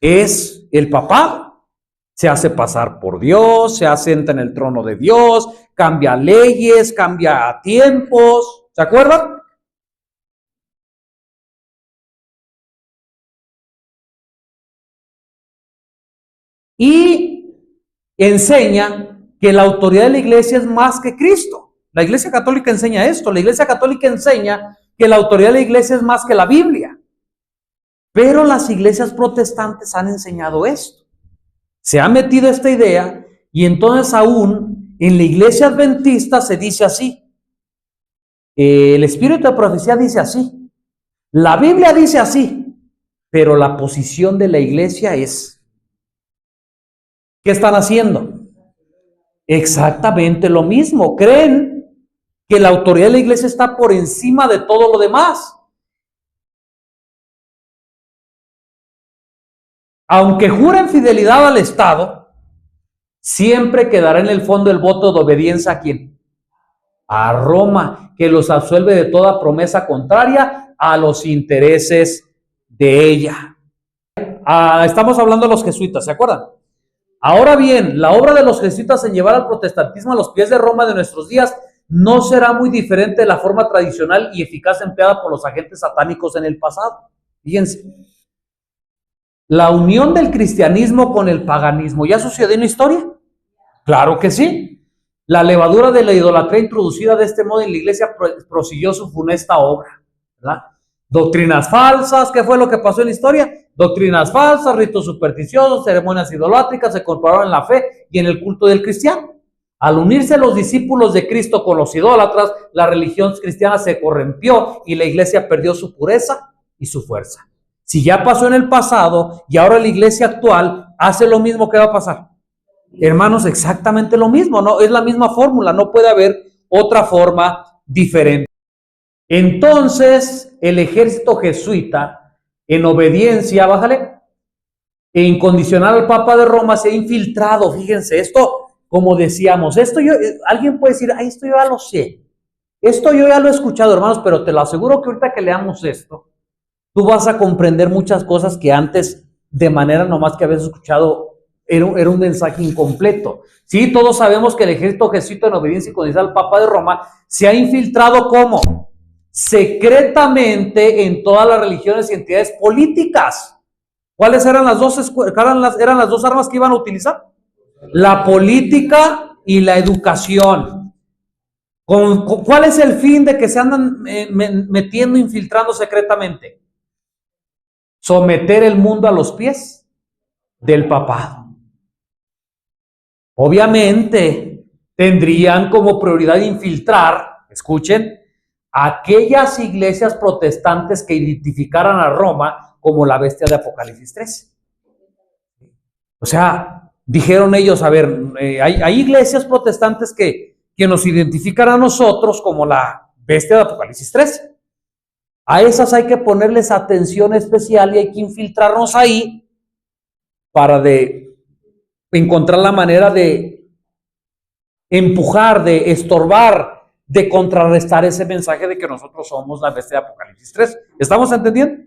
A: es el papado. Se hace pasar por Dios, se asienta en el trono de Dios, cambia leyes, cambia tiempos. ¿Se acuerdan? Y enseña que la autoridad de la iglesia es más que Cristo. La Iglesia Católica enseña esto. La Iglesia Católica enseña que la autoridad de la iglesia es más que la Biblia. Pero las iglesias protestantes han enseñado esto. Se ha metido esta idea y entonces aún en la iglesia adventista se dice así. El espíritu de profecía dice así. La Biblia dice así. Pero la posición de la iglesia es... ¿Qué están haciendo? Exactamente lo mismo. Creen que la autoridad de la iglesia está por encima de todo lo demás. Aunque juren fidelidad al Estado, siempre quedará en el fondo el voto de obediencia ¿a quién? A Roma, que los absuelve de toda promesa contraria a los intereses de ella. Estamos hablando de los jesuitas, ¿se acuerdan? Ahora bien, la obra de los jesuitas en llevar al protestantismo a los pies de Roma de nuestros días no será muy diferente de la forma tradicional y eficaz empleada por los agentes satánicos en el pasado. Fíjense. La unión del cristianismo con el paganismo, ¿ya sucedió en la historia? Claro que sí. La levadura de la idolatría introducida de este modo en la iglesia prosiguió su funesta obra, ¿verdad? Doctrinas falsas, ¿qué fue lo que pasó en la historia? Doctrinas falsas, ritos supersticiosos, ceremonias idolátricas se incorporaron en la fe y en el culto del cristiano. Al unirse los discípulos de Cristo con los idólatras, la religión cristiana se corrompió y la iglesia perdió su pureza y su fuerza. Si ya pasó en el pasado y ahora la iglesia actual hace lo mismo, ¿qué va a pasar? Hermanos, exactamente lo mismo, ¿no? Es la misma fórmula, no puede haber otra forma diferente. Entonces, el ejército jesuita, en obediencia, bájale, e incondicional al Papa de Roma, se ha infiltrado. Fíjense, esto, como decíamos, alguien puede decir, ay, esto yo ya lo sé, esto yo ya lo he escuchado, hermanos, pero te lo aseguro que ahorita que leamos esto, tú vas a comprender muchas cosas que antes, de manera nomás que habías escuchado, era un mensaje incompleto. Sí, todos sabemos que el ejército jesuita en obediencia incondicional al Papa de Roma se ha infiltrado ¿cómo? Secretamente en todas las religiones y entidades políticas. ¿Cuáles eran las dos armas que iban a utilizar? La política y la educación. ¿Cuál es el fin de que se andan metiendo, infiltrando secretamente? Someter el mundo a los pies del papado. Obviamente, tendrían como prioridad infiltrar, escuchen, aquellas iglesias protestantes que identificaran a Roma como la bestia de Apocalipsis 13. O sea, dijeron ellos, a ver, hay iglesias protestantes que nos identifican a nosotros como la bestia de Apocalipsis 13. A esas hay que ponerles atención especial y hay que infiltrarnos ahí para encontrar la manera de empujar, de estorbar, de contrarrestar ese mensaje de que nosotros somos la bestia de Apocalipsis 3. ¿Estamos entendiendo?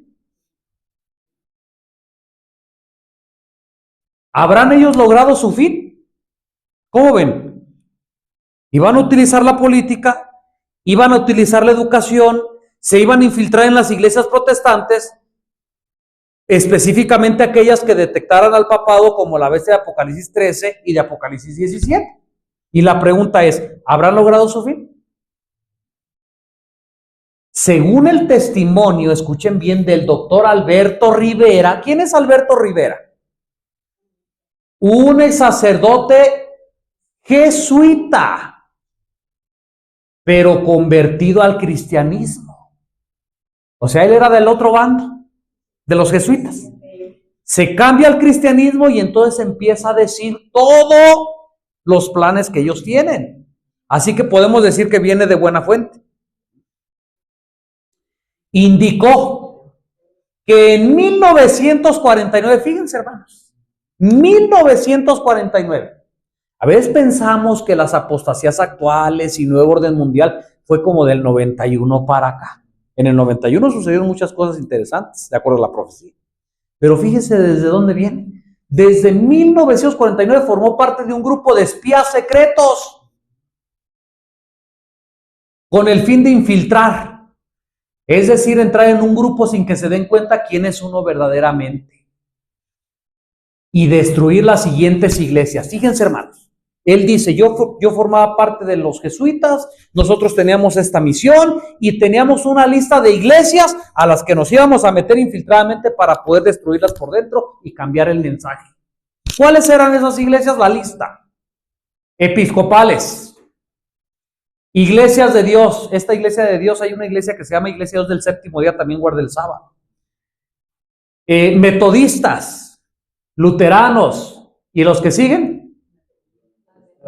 A: ¿Habrán ellos logrado su fin? ¿Cómo ven? Iban a utilizar la política, iban a utilizar la educación, se iban a infiltrar en las iglesias protestantes, específicamente aquellas que detectaran al papado como la bestia de Apocalipsis 13 y de Apocalipsis 17. Y la pregunta es, ¿habrán logrado su fin? Según el testimonio, escuchen bien, del doctor Alberto Rivera. ¿Quién es Alberto Rivera? Un ex sacerdote jesuita, pero convertido al cristianismo. O sea, él era del otro bando, de los jesuitas. Se cambia al cristianismo y entonces empieza a decir todos los planes que ellos tienen. Así que podemos decir que viene de buena fuente. Indicó que en 1949, fíjense hermanos, 1949, a veces pensamos que las apostasías actuales y nuevo orden mundial fue como del 91 para acá. En el 91 sucedieron muchas cosas interesantes, de acuerdo a la profecía. Pero fíjese desde dónde viene. Desde 1949 formó parte de un grupo de espías secretos con el fin de infiltrar. Es decir, entrar en un grupo sin que se den cuenta quién es uno verdaderamente. Y destruir las siguientes iglesias. Fíjense, hermanos. Él dice, yo formaba parte de los jesuitas, nosotros teníamos esta misión y teníamos una lista de iglesias a las que nos íbamos a meter infiltradamente para poder destruirlas por dentro y cambiar el mensaje. ¿Cuáles eran esas iglesias? La lista. Episcopales. Iglesias de Dios. Esta iglesia de Dios, hay una iglesia que se llama Iglesia de Dios del Séptimo Día, también guarda el sábado. Metodistas, luteranos y los que siguen.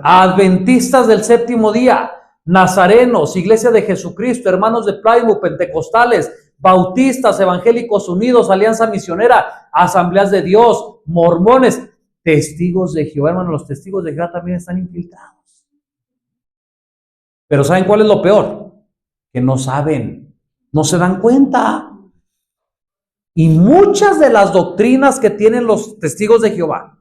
A: Adventistas del Séptimo Día, nazarenos, Iglesia de Jesucristo, Hermanos de Plymouth, pentecostales, bautistas, evangélicos unidos, Alianza Misionera, Asambleas de Dios, mormones, testigos de Jehová. Hermanos, los testigos de Jehová también están infiltrados. Pero ¿saben cuál es lo peor? Que no saben, no se dan cuenta. Y muchas de las doctrinas que tienen los testigos de Jehová,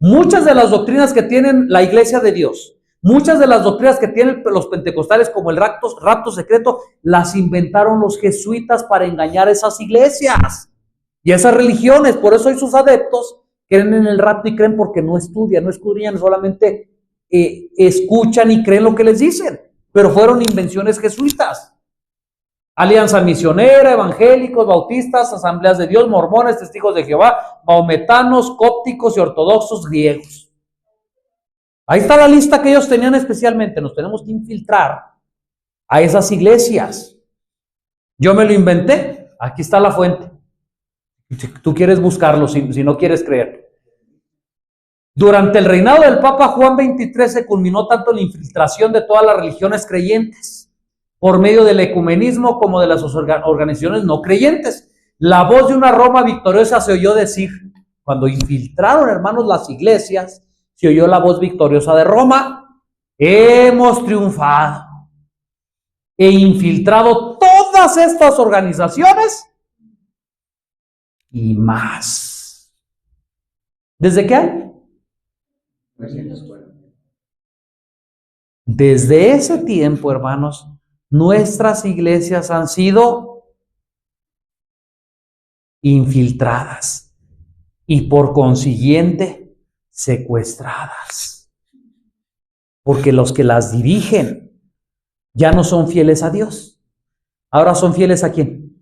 A: muchas de las doctrinas que tienen la Iglesia de Dios, muchas de las doctrinas que tienen los pentecostales como el rapto secreto, las inventaron los jesuitas para engañar a esas iglesias y a esas religiones. Por eso hoy sus adeptos creen en el rapto y creen porque no estudian, no escudriñan, solamente escuchan y creen lo que les dicen. Pero fueron invenciones jesuitas. Alianza Misionera, evangélicos, bautistas, Asambleas de Dios, mormones, testigos de Jehová, maometanos, cópticos y ortodoxos griegos. Ahí está la lista que ellos tenían especialmente. Nos tenemos que infiltrar a esas iglesias. Yo me lo inventé. Aquí está la fuente. Si tú quieres buscarlo, si no quieres creer. Durante el reinado del Papa Juan XXIII se culminó tanto la infiltración de todas las religiones creyentes por medio del ecumenismo como de las organizaciones no creyentes. La voz de una Roma victoriosa se oyó decir, cuando infiltraron, hermanos, las iglesias, se oyó la voz victoriosa de Roma: hemos triunfado, he infiltrado todas estas organizaciones y más. ¿Desde qué año? Desde ese tiempo, hermanos, nuestras iglesias han sido infiltradas y por consiguiente secuestradas, porque los que las dirigen ya no son fieles a Dios. Ahora son fieles ¿a quién?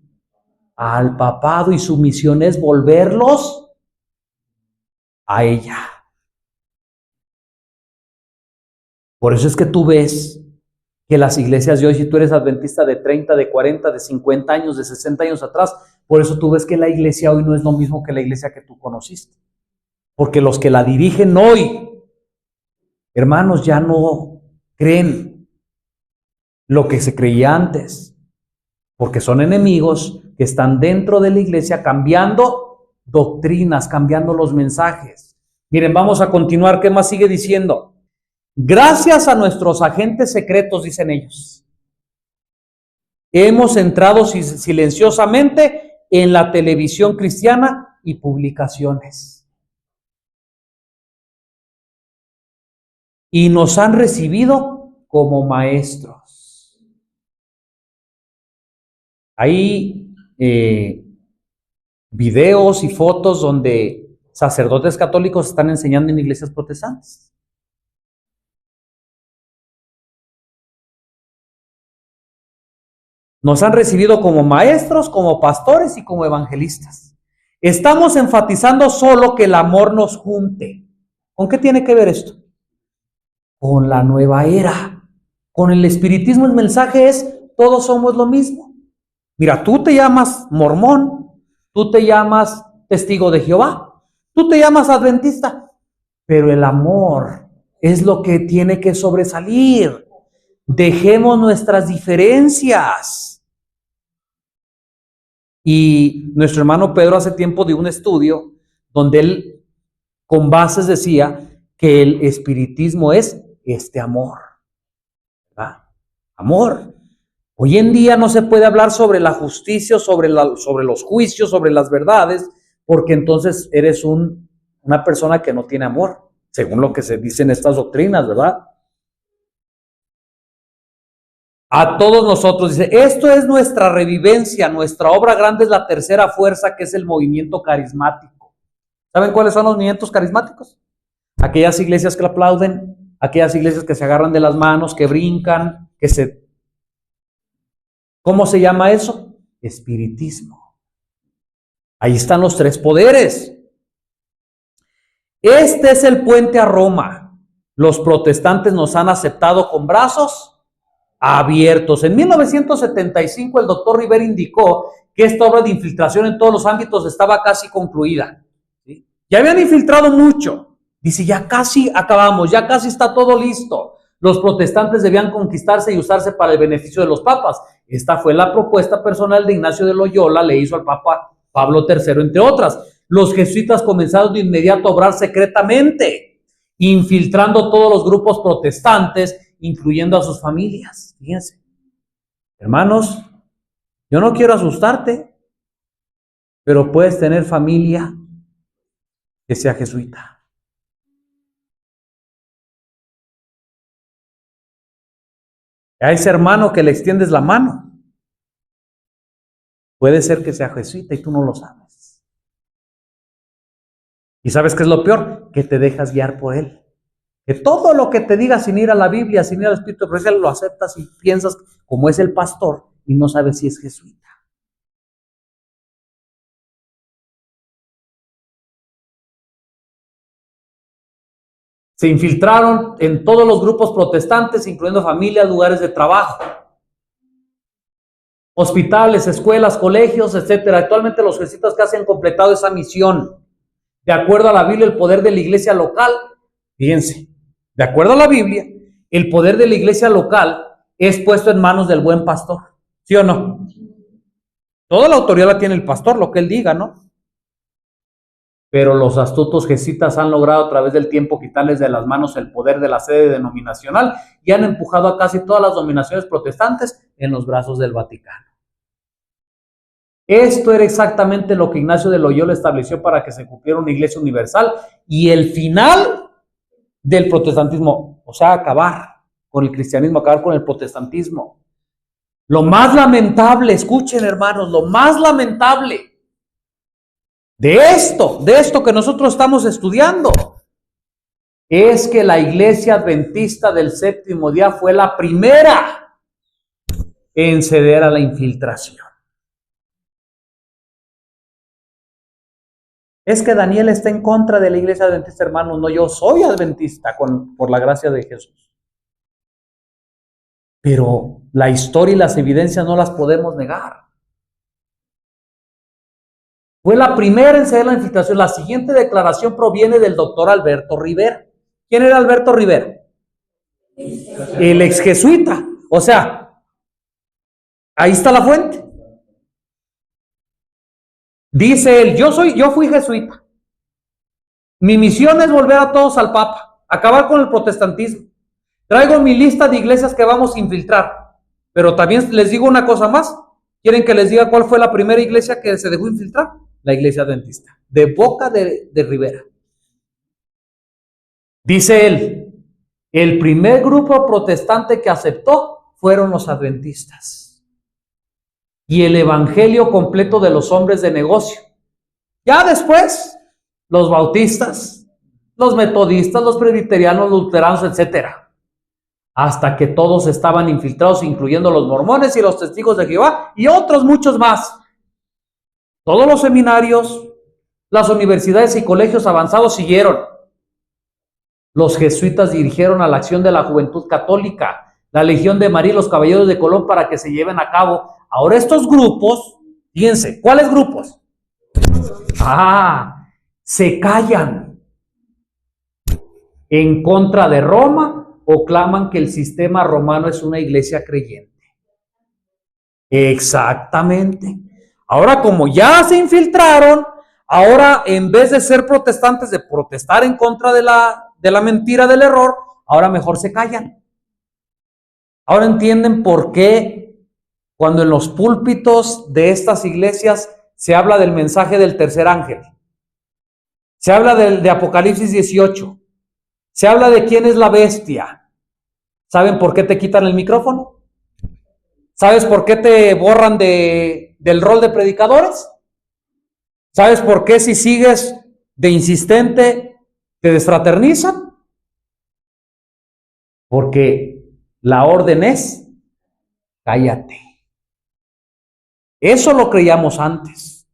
A: Al papado, y su misión es volverlos a ella. Por eso es que tú ves que las iglesias de hoy, si tú eres adventista de 30, de 40, de 50 años, de 60 años atrás, por eso tú ves que la iglesia hoy no es lo mismo que la iglesia que tú conociste. Porque los que la dirigen hoy, hermanos, ya no creen lo que se creía antes, porque son enemigos que están dentro de la iglesia cambiando doctrinas, cambiando los mensajes. Miren, vamos a continuar. ¿Qué más sigue diciendo? Gracias a nuestros agentes secretos, dicen ellos, hemos entrado silenciosamente en la televisión cristiana y publicaciones. Y nos han recibido como maestros. Hay videos y fotos donde sacerdotes católicos están enseñando en iglesias protestantes. Nos han recibido como maestros, como pastores y como evangelistas. Estamos enfatizando solo que el amor nos junte. ¿Con qué tiene que ver esto? Con la nueva era. Con el espiritismo el mensaje es, todos somos lo mismo. Mira, tú te llamas mormón, tú te llamas testigo de Jehová, tú te llamas adventista, pero el amor es lo que tiene que sobresalir. Dejemos nuestras diferencias. Y nuestro hermano Pedro hace tiempo dio un estudio donde él con bases decía que el espiritismo es este amor, ¿verdad? Amor. Hoy en día no se puede hablar sobre la justicia, sobre los juicios, sobre las verdades, porque entonces eres una persona que no tiene amor, según lo que se dice en estas doctrinas, ¿verdad? A todos nosotros, dice, esto es nuestra revivencia, nuestra obra grande es la tercera fuerza, que es el movimiento carismático. ¿Saben cuáles son los movimientos carismáticos? Aquellas iglesias que aplauden, aquellas iglesias que se agarran de las manos, que brincan, ¿Cómo se llama eso? Espiritismo. Ahí están los tres poderes. Este es el puente a Roma. Los protestantes nos han aceptado con brazos abiertos. En 1975 el doctor Rivera indicó que esta obra de infiltración en todos los ámbitos estaba casi concluida. ¿Sí? Ya habían infiltrado mucho. Dice, ya casi acabamos, ya casi está todo listo. Los protestantes debían conquistarse y usarse para el beneficio de los papas. Esta fue la propuesta personal de Ignacio de Loyola, le hizo al Papa Pablo III, entre otras. Los jesuitas comenzaron de inmediato a obrar secretamente, infiltrando todos los grupos protestantes, incluyendo a sus familias. Fíjense, hermanos, yo no quiero asustarte, pero puedes tener familia que sea jesuita. A ese hermano que le extiendes la mano, puede ser que sea jesuita y tú no lo sabes. ¿Y sabes qué es lo peor? Que te dejas guiar por él. Que todo lo que te diga sin ir a la Biblia, sin ir al Espíritu Profético, lo aceptas y piensas como es el pastor y no sabes si es jesuita. Se infiltraron en todos los grupos protestantes, incluyendo familias, lugares de trabajo, hospitales, escuelas, colegios, etcétera. Actualmente los jesuitas casi han completado esa misión. De acuerdo a la Biblia, el poder de la iglesia local, fíjense, de acuerdo a la Biblia, el poder de la iglesia local es puesto en manos del buen pastor. ¿Sí o no? Toda la autoridad la tiene el pastor, lo que él diga, ¿no? Pero los astutos jesuitas han logrado a través del tiempo quitarles de las manos el poder de la sede denominacional y han empujado a casi todas las dominaciones protestantes en los brazos del Vaticano. Esto era exactamente lo que Ignacio de Loyola estableció para que se cumpliera una iglesia universal y el final del protestantismo, o sea, acabar con el cristianismo, acabar con el protestantismo. Lo más lamentable, escuchen hermanos, lo más lamentable de esto que nosotros estamos estudiando, es que la iglesia adventista del séptimo día fue la primera en ceder a la infiltración. Es que Daniel está en contra de la iglesia adventista, hermanos. No, yo soy adventista por la gracia de Jesús. pero la historia y las evidencias no las podemos negar. Fue la primera en ser la infiltración. La siguiente declaración proviene del doctor Alberto Rivera. ¿Quién era Alberto Rivera? El ex jesuita. O sea, ahí está la fuente. Dice él, yo fui jesuita. Mi misión es volver a todos al Papa, acabar con el protestantismo. Traigo mi lista de iglesias que vamos a infiltrar. Pero también les digo una cosa más. ¿Quieren que les diga cuál fue la primera iglesia que se dejó infiltrar? La iglesia adventista, de boca de Rivera. Dice él, el primer grupo protestante que aceptó fueron los adventistas. Y el evangelio completo de los hombres de negocio. Ya después, los bautistas, los metodistas, los presbiterianos, los luteranos, etcétera. Hasta que todos estaban infiltrados, incluyendo los mormones y los testigos de Jehová y otros muchos más. Todos los seminarios, las universidades y colegios avanzados siguieron. Los jesuitas dirigieron a la acción de la juventud católica, la Legión de María y los Caballeros de Colón para que se lleven a cabo. Ahora estos grupos, fíjense, ¿cuáles grupos? Se callan en contra de Roma o claman que el sistema romano es una iglesia creyente. Exactamente. Ahora, como ya se infiltraron, ahora en vez de ser protestantes, de protestar en contra de la mentira, del error, ahora mejor se callan. Ahora entienden por qué cuando en los púlpitos de estas iglesias se habla del mensaje del tercer ángel, se habla de Apocalipsis 18, se habla de quién es la bestia. ¿Saben por qué te quitan el micrófono? ¿Sabes por qué te borran del rol de predicadores? ¿Sabes por qué si sigues de insistente te desfraternizan? Porque la orden es, cállate. Eso lo creíamos antes.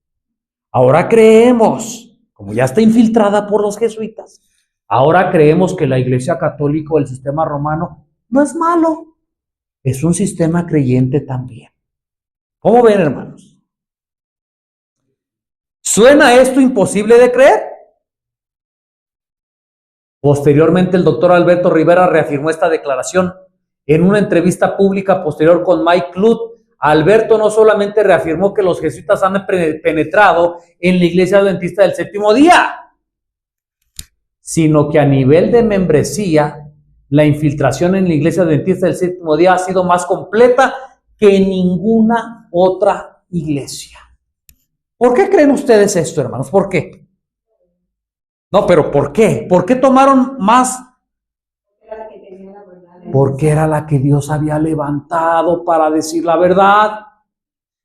A: Ahora creemos, como ya está infiltrada por los jesuitas, ahora creemos que la Iglesia Católica o el sistema romano no es malo. Es un sistema creyente también. ¿Cómo ven, hermanos? ¿Suena esto imposible de creer? Posteriormente, el doctor Alberto Rivera reafirmó esta declaración en una entrevista pública posterior con Mike Clute. Alberto no solamente reafirmó que los jesuitas han penetrado en la iglesia adventista del séptimo día, sino que a nivel de membresía, la infiltración en la iglesia adventista del séptimo día ha sido más completa que en ninguna otra iglesia. ¿Por qué creen ustedes esto, hermanos? ¿Por qué? No, pero ¿por qué? ¿Por qué tomaron más? Porque era la que Dios había levantado para decir la verdad.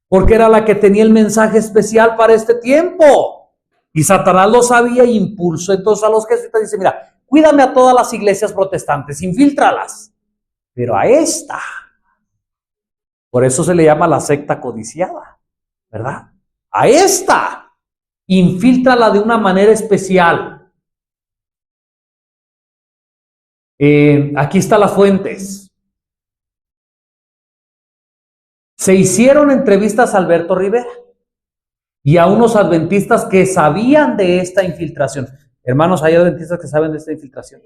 A: Porque era la que tenía el mensaje especial para este tiempo. Y Satanás lo sabía y impulsó entonces a los jesuitas. Dice, mira, cuídame a todas las iglesias protestantes, infíltralas. Pero a esta. Por eso se le llama la secta codiciada, ¿verdad? A esta, infíltrala de una manera especial. Aquí están las fuentes. Se hicieron entrevistas a Alberto Rivera y a unos adventistas que sabían de esta infiltración. Hermanos, hay adventistas que saben de esta infiltración.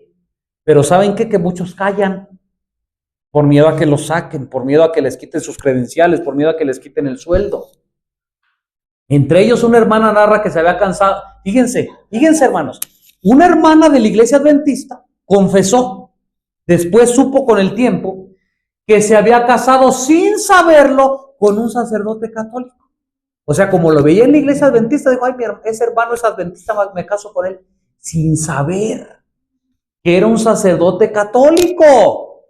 A: Pero ¿saben qué? Que muchos callan por miedo a que los saquen, por miedo a que les quiten sus credenciales, por miedo a que les quiten el sueldo. Entre ellos una hermana narra que se había cansado. Fíjense hermanos, una hermana de la iglesia adventista confesó, después supo con el tiempo, que se había casado sin saberlo con un sacerdote católico. O sea, como lo veía en la iglesia adventista, dijo, ay, ese hermano es adventista, me caso con él, sin saber que era un sacerdote católico,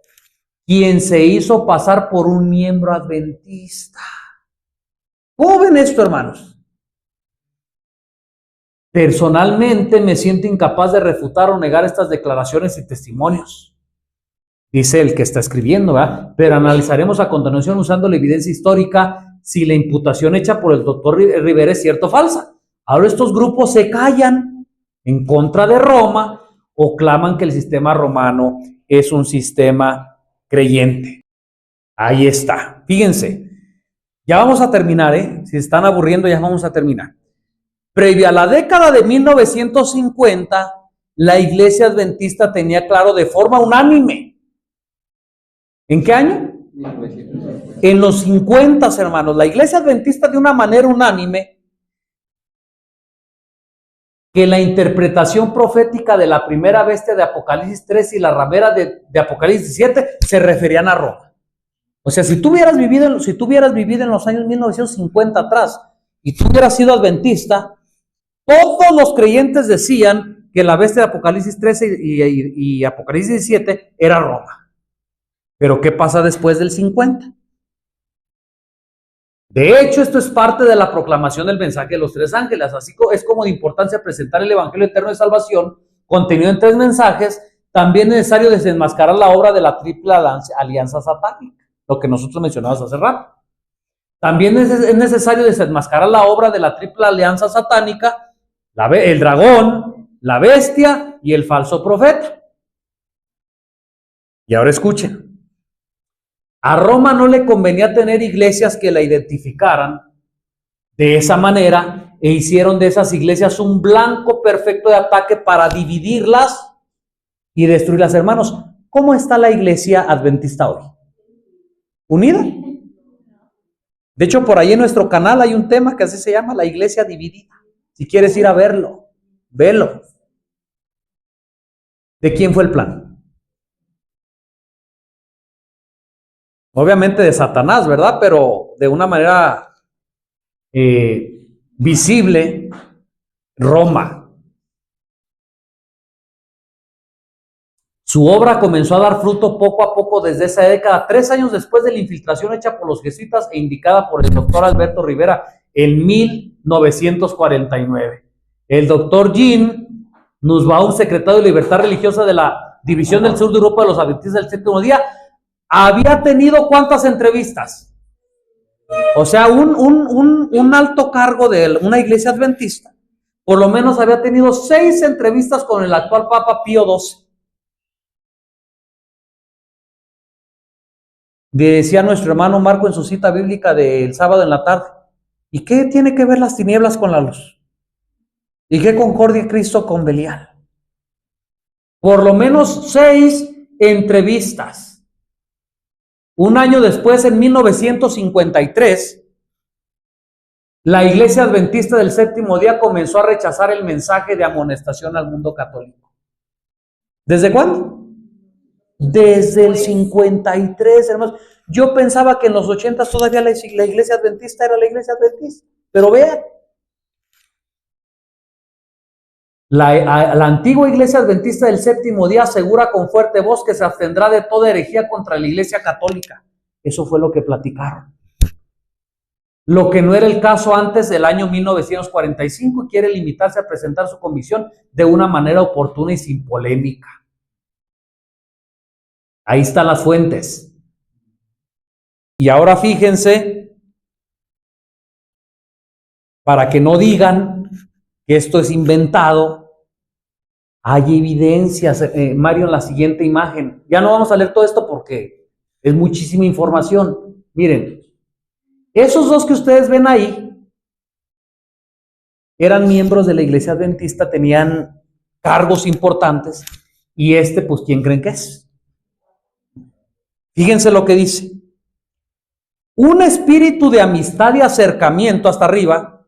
A: quien se hizo pasar por un miembro adventista. ¿Cómo ven esto, hermanos? Personalmente me siento incapaz de refutar o negar estas declaraciones y testimonios. Dice el que está escribiendo, ¿verdad? Pero analizaremos a continuación usando la evidencia histórica si la imputación hecha por el doctor Rivera es cierta o falsa. Ahora estos grupos se callan en contra de Roma o claman que el sistema romano es un sistema creyente. Ahí está. Fíjense, ya vamos a terminar, ¿eh? Si se están aburriendo, ya vamos a terminar. Previo a la década de 1950, la Iglesia Adventista tenía claro de forma unánime. ¿En qué año? 1950. En los 50, hermanos. La Iglesia Adventista de una manera unánime que la interpretación profética de la primera bestia de Apocalipsis 3 y la ramera de Apocalipsis 7 se referían a Roma. O sea, si tú hubieras vivido en los años 1950 atrás y tú hubieras sido adventista, todos los creyentes decían que la bestia de Apocalipsis 13 y Apocalipsis 17 era Roma. Pero ¿qué pasa después del 50? De hecho, esto es parte de la proclamación del mensaje de los tres ángeles. Así es como de importancia presentar el Evangelio eterno de salvación, contenido en tres mensajes. También es necesario desenmascarar la obra de la triple alianza satánica, lo que nosotros mencionamos hace rato. También es necesario desenmascarar la obra de la triple alianza satánica, el dragón, la bestia y el falso profeta. Y ahora escuchen. A Roma no le convenía tener iglesias que la identificaran de esa manera e hicieron de esas iglesias un blanco perfecto de ataque para dividirlas y destruirlas. Hermanos, ¿cómo está la iglesia adventista hoy? ¿Unida? De hecho, por ahí en nuestro canal hay un tema que así se llama, la iglesia dividida. Si quieres ir a verlo, velo. ¿De quién fue el plan? Obviamente de Satanás, ¿verdad? Pero de una manera visible, Roma. Su obra comenzó a dar fruto poco a poco desde esa década, 3 años después de la infiltración hecha por los jesuitas e indicada por el doctor Alberto Rivera en 1949. El doctor Jean Nussbaum, secretario de Libertad Religiosa de la División del Sur de Europa de los Adventistas del Séptimo Día, había tenido ¿cuántas entrevistas? O sea, un alto cargo de una iglesia adventista, por lo menos había tenido 6 entrevistas con el actual Papa Pío XII. Decía nuestro hermano Marco en su cita bíblica del sábado en la tarde, ¿y qué tiene que ver las tinieblas con la luz? ¿Y qué concordia Cristo con Belial? Por lo menos 6 entrevistas. Un año después, en 1953, la Iglesia Adventista del Séptimo Día comenzó a rechazar el mensaje de amonestación al mundo católico. ¿Desde cuándo? Desde el 53, hermanos. Yo pensaba que en los 80 todavía la Iglesia Adventista era la Iglesia Adventista, pero vean. La antigua Iglesia Adventista del Séptimo Día asegura con fuerte voz que se abstendrá de toda herejía contra la Iglesia Católica. Eso fue lo que platicaron. Lo que no era el caso antes del año 1945 y quiere limitarse a presentar su convicción de una manera oportuna y sin polémica. Ahí están las fuentes. Y ahora fíjense, para que no digan que esto es inventado, hay evidencias. Mario, en la siguiente imagen. Ya no vamos a leer todo esto porque es muchísima información. Miren, esos 2 que ustedes ven ahí eran miembros de la Iglesia Adventista, tenían cargos importantes. Y pues, ¿quién creen que es? Fíjense lo que dice. Un espíritu de amistad y acercamiento hasta arriba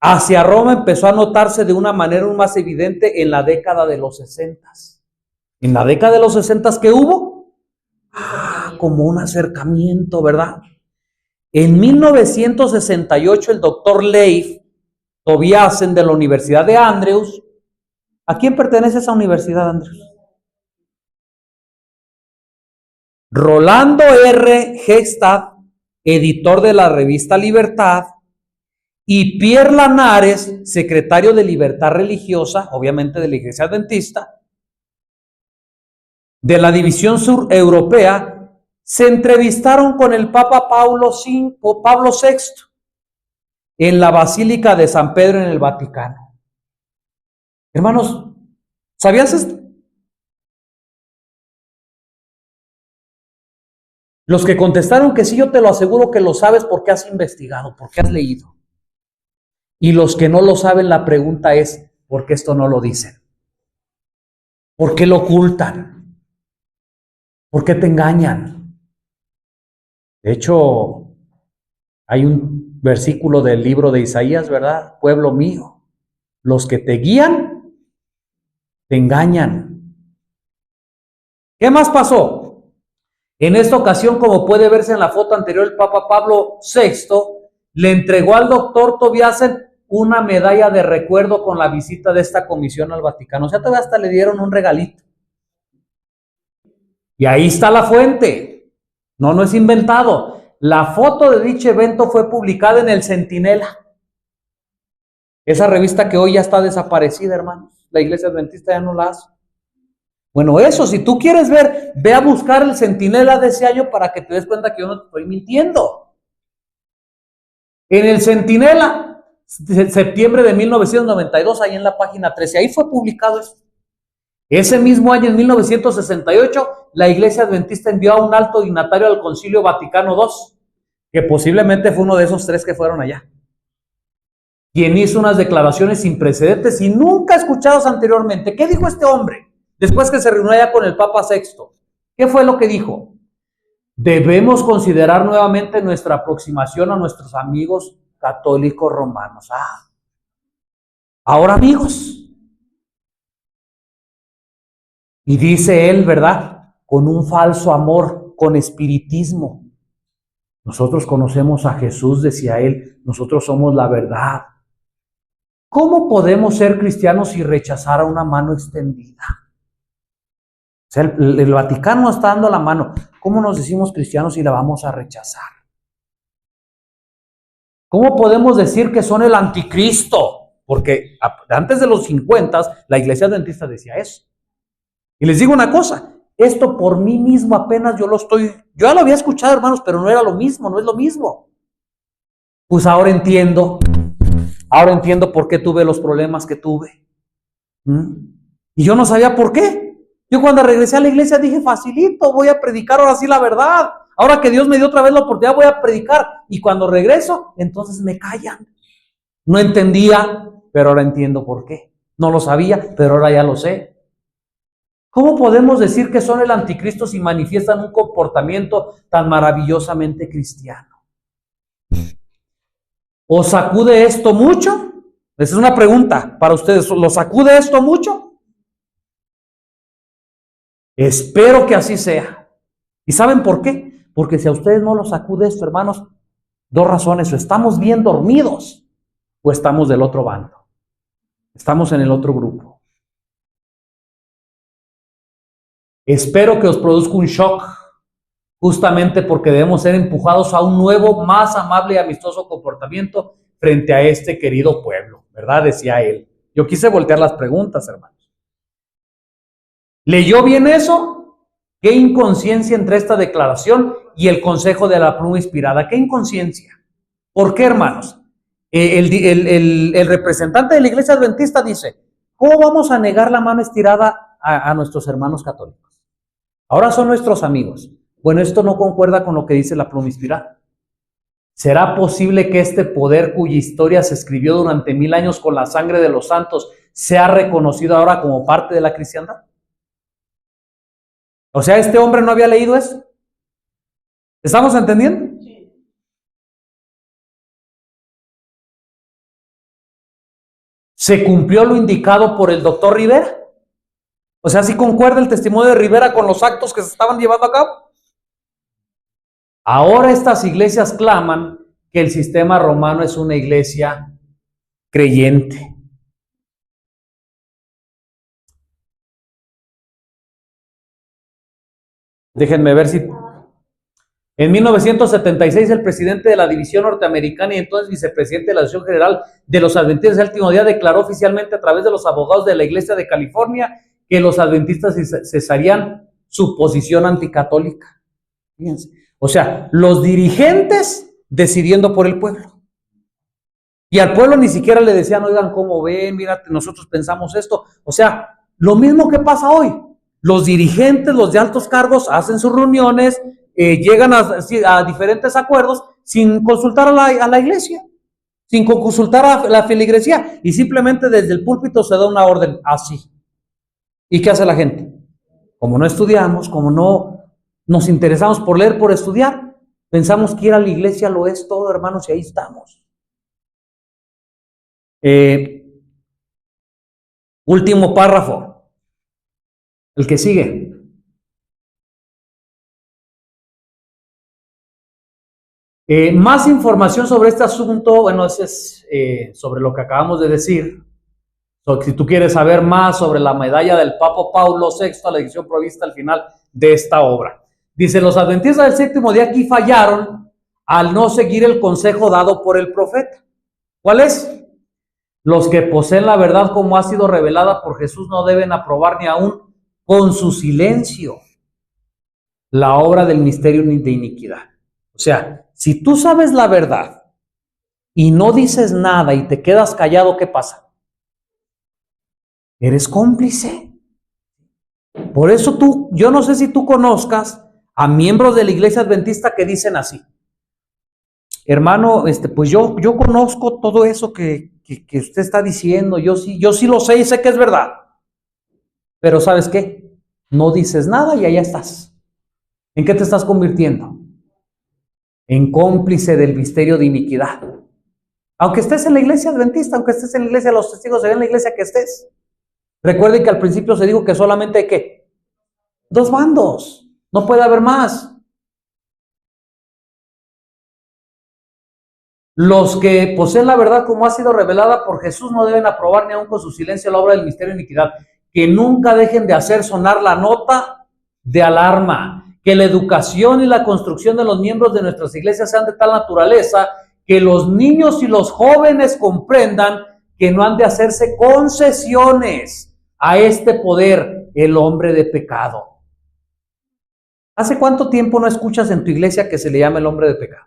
A: hacia Roma empezó a notarse de una manera aún más evidente en la década de los 60. En la década de los 60, ¿qué hubo? Como un acercamiento, ¿verdad? En 1968, el doctor Leif Tobiasen de la Universidad de Andrews. ¿A quién pertenece esa Universidad, Andrews? Rolando R. Hegstad, editor de la revista Libertad, y Pierre Lanares, secretario de Libertad Religiosa, obviamente de la Iglesia Adventista, de la División Sur Europea, se entrevistaron con el Papa Pablo VI en la Basílica de San Pedro en el Vaticano. Hermanos, ¿sabías esto? Los que contestaron que sí, yo te lo aseguro que lo sabes porque has investigado, porque has leído. Y los que no lo saben, la pregunta es, ¿por qué esto no lo dicen? ¿Por qué lo ocultan? ¿Por qué te engañan? De hecho, hay un versículo del libro de Isaías, ¿verdad? Pueblo mío, los que te guían, te engañan. ¿Qué más pasó? En esta ocasión, como puede verse en la foto anterior, el Papa Pablo VI le entregó al doctor Tobiasen una medalla de recuerdo con la visita de esta comisión al Vaticano. O sea, todavía hasta le dieron un regalito. Y ahí está la fuente. No es inventado. La foto de dicho evento fue publicada en el Centinela. Esa revista que hoy ya está desaparecida, hermanos. La Iglesia Adventista ya no la hace. Bueno, eso, si tú quieres ver, ve a buscar el Centinela de ese año para que te des cuenta que yo no te estoy mintiendo. En el Centinela, septiembre de 1992, ahí en la página 13, ahí fue publicado eso. Ese mismo año, en 1968, la Iglesia Adventista envió a un alto dignatario al Concilio Vaticano II, que posiblemente fue uno de esos 3 que fueron allá, quien hizo unas declaraciones sin precedentes y nunca escuchados anteriormente. ¿Qué dijo este hombre? Después que se reunió allá con el Papa VI, ¿qué fue lo que dijo? Debemos considerar nuevamente nuestra aproximación a nuestros amigos católicos romanos. Ahora amigos. Y dice él, ¿verdad? Con un falso amor, con espiritismo. Nosotros conocemos a Jesús, decía él, nosotros somos la verdad. ¿Cómo podemos ser cristianos y rechazar a una mano extendida? O sea, el Vaticano está dando la mano. ¿Cómo nos decimos cristianos y la vamos a rechazar? ¿Cómo podemos decir que son el anticristo? Porque antes de los 50, la Iglesia Adventista decía eso. Y les digo una cosa, esto por mí mismo apenas yo ya lo había escuchado, hermanos, pero no era lo mismo, no es lo mismo. Pues ahora entiendo por qué tuve los problemas que tuve. Y yo no sabía por qué. Yo cuando regresé a la iglesia dije, facilito, voy a predicar ahora sí la verdad. Ahora que Dios me dio otra vez la oportunidad, voy a predicar. Y cuando regreso, entonces me callan. No entendía, pero ahora entiendo por qué. No lo sabía, pero ahora ya lo sé. ¿Cómo podemos decir que son el anticristo si manifiestan un comportamiento tan maravillosamente cristiano? ¿Os sacude esto mucho? Esa es una pregunta para ustedes. ¿Los sacude esto mucho? Espero que así sea. ¿Y saben por qué? Porque si a ustedes no los sacude esto, hermanos, 2 razones: o estamos bien dormidos o estamos del otro bando. Estamos en el otro grupo. Espero que os produzca un shock, justamente porque debemos ser empujados a un nuevo, más amable y amistoso comportamiento frente a este querido pueblo, ¿verdad? Decía él. Yo quise voltear las preguntas, hermanos. ¿Leyó bien eso? ¿Qué inconsciencia entre esta declaración y el consejo de la pluma inspirada? ¿Qué inconsciencia? ¿Por qué, hermanos? El representante de la Iglesia Adventista dice, ¿cómo vamos a negar la mano estirada a nuestros hermanos católicos? Ahora son nuestros amigos. Bueno, esto no concuerda con lo que dice la pluma inspirada. ¿Será posible que este poder cuya historia se escribió durante 1000 años con la sangre de los santos sea reconocido ahora como parte de la cristiandad? O sea, ¿este hombre no había leído eso? ¿Estamos entendiendo? Sí. ¿Se cumplió lo indicado por el doctor Rivera? O sea, ¿sí concuerda el testimonio de Rivera con los actos que se estaban llevando a cabo? Ahora estas iglesias claman que el sistema romano es una iglesia creyente. Déjenme ver si... En 1976, el presidente de la división norteamericana y entonces vicepresidente de la Asociación General de los Adventistas del Séptimo Día declaró oficialmente a través de los abogados de la Iglesia de California que los adventistas cesarían su posición anticatólica. Fíjense. O sea, los dirigentes decidiendo por el pueblo. Y al pueblo ni siquiera le decían, oigan, ¿cómo ven? Mira, nosotros pensamos esto. O sea, lo mismo que pasa hoy. Los dirigentes, los de altos cargos, hacen sus reuniones, llegan a diferentes acuerdos sin consultar a la iglesia, sin consultar a la feligresía, y simplemente desde el púlpito se da una orden así. ¿Y qué hace la gente? Como no estudiamos, como no nos interesamos por leer, por estudiar, pensamos que ir a la iglesia lo es todo, hermanos, y ahí estamos. Último párrafo, el que sigue. Más información sobre este asunto, bueno, ese es sobre lo que acabamos de decir. Si tú quieres saber más sobre la medalla del Papa Paulo VI, la edición provista al final de esta obra. Dice, los adventistas del séptimo día aquí fallaron al no seguir el consejo dado por el profeta. ¿Cuál es? Los que poseen la verdad como ha sido revelada por Jesús no deben aprobar ni aún con su silencio la obra del misterio de iniquidad. O sea, si tú sabes la verdad y no dices nada y te quedas callado, ¿qué pasa? Eres cómplice. Por eso yo no sé si tú conozcas a miembros de la iglesia adventista que dicen así: hermano, pues yo conozco todo eso que usted está diciendo, yo sí lo sé y sé que es verdad. Pero ¿sabes qué? No dices nada y allá estás. ¿En qué te estás convirtiendo? En cómplice del misterio de iniquidad. Aunque estés en la iglesia adventista, aunque estés en la iglesia de los testigos, en la iglesia que estés. Recuerden que al principio se dijo que solamente hay ¿qué? 2 bandos. No puede haber más. Los que poseen la verdad como ha sido revelada por Jesús no deben aprobar ni aun con su silencio la obra del misterio de iniquidad. Que nunca dejen de hacer sonar la nota de alarma. Que la educación y la construcción de los miembros de nuestras iglesias sean de tal naturaleza que los niños y los jóvenes comprendan que no han de hacerse concesiones a este poder, el hombre de pecado. ¿Hace cuánto tiempo no escuchas en tu iglesia que se le llama el hombre de pecado?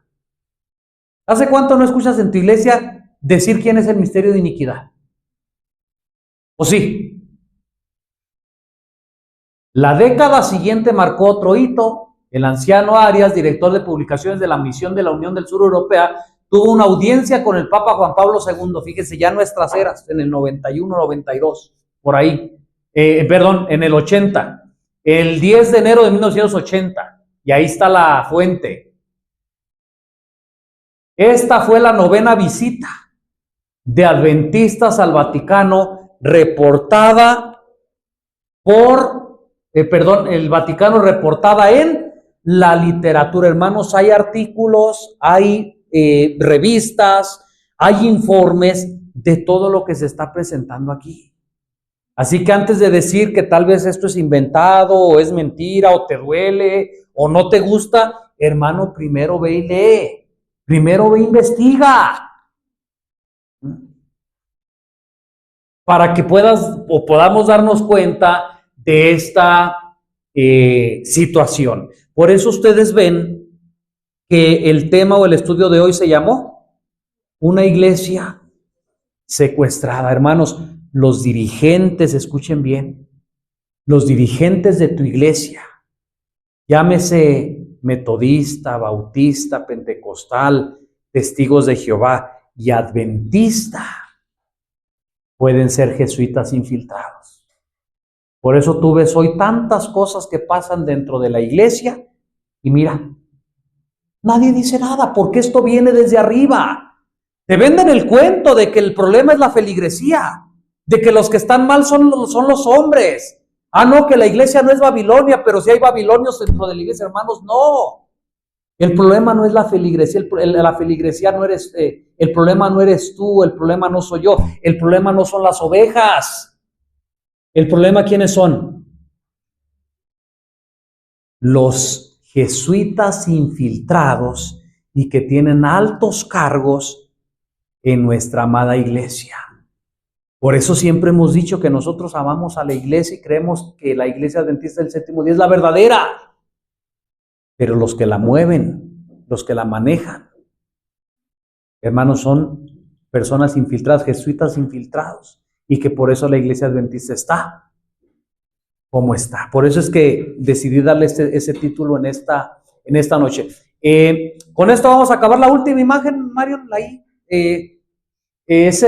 A: ¿Hace cuánto no escuchas en tu iglesia decir quién es el misterio de iniquidad? ¿O sí? La década siguiente marcó otro hito. El anciano Arias, director de publicaciones de la misión de la Unión del Sur Europea, tuvo una audiencia con el Papa Juan Pablo II, fíjense, ya nuestras eras, en el 91, 92, por ahí, en el 80, el 10 de enero de 1980, y ahí está la fuente. Esta fue la 9ª visita de adventistas al Vaticano reportada el Vaticano reportada en la literatura. Hermanos, hay artículos, hay revistas, hay informes de todo lo que se está presentando aquí. Así que antes de decir que tal vez esto es inventado o es mentira o te duele o no te gusta, hermano, primero ve y lee. Primero ve e investiga. Para que podamos darnos cuenta de esta situación. Por eso ustedes ven que el tema o el estudio de hoy se llamó Una iglesia secuestrada. Hermanos, los dirigentes, escuchen bien, los dirigentes de tu iglesia, llámese metodista, bautista, pentecostal, testigos de Jehová y adventista, pueden ser jesuitas infiltrados. Por eso tú ves hoy tantas cosas que pasan dentro de la iglesia y mira, nadie dice nada porque esto viene desde arriba. Te venden el cuento de que el problema es la feligresía, de que los que están mal son los hombres. Ah, no, que la iglesia no es Babilonia, pero si hay babilonios dentro de la iglesia, hermanos, no. El problema no es la feligresía, la feligresía no eres, el problema no eres tú, el problema no soy yo, el problema no son las ovejas. El problema, ¿quiénes son? Los jesuitas infiltrados y que tienen altos cargos en nuestra amada iglesia. Por eso siempre hemos dicho que nosotros amamos a la iglesia y creemos que la iglesia adventista del séptimo día es la verdadera. Pero los que la mueven, los que la manejan, hermanos, son personas infiltradas, jesuitas infiltrados, y que por eso la iglesia adventista está como está. Por eso es que decidí darle ese título en esta noche. Con esto vamos a acabar. La última imagen, Mario, ahí es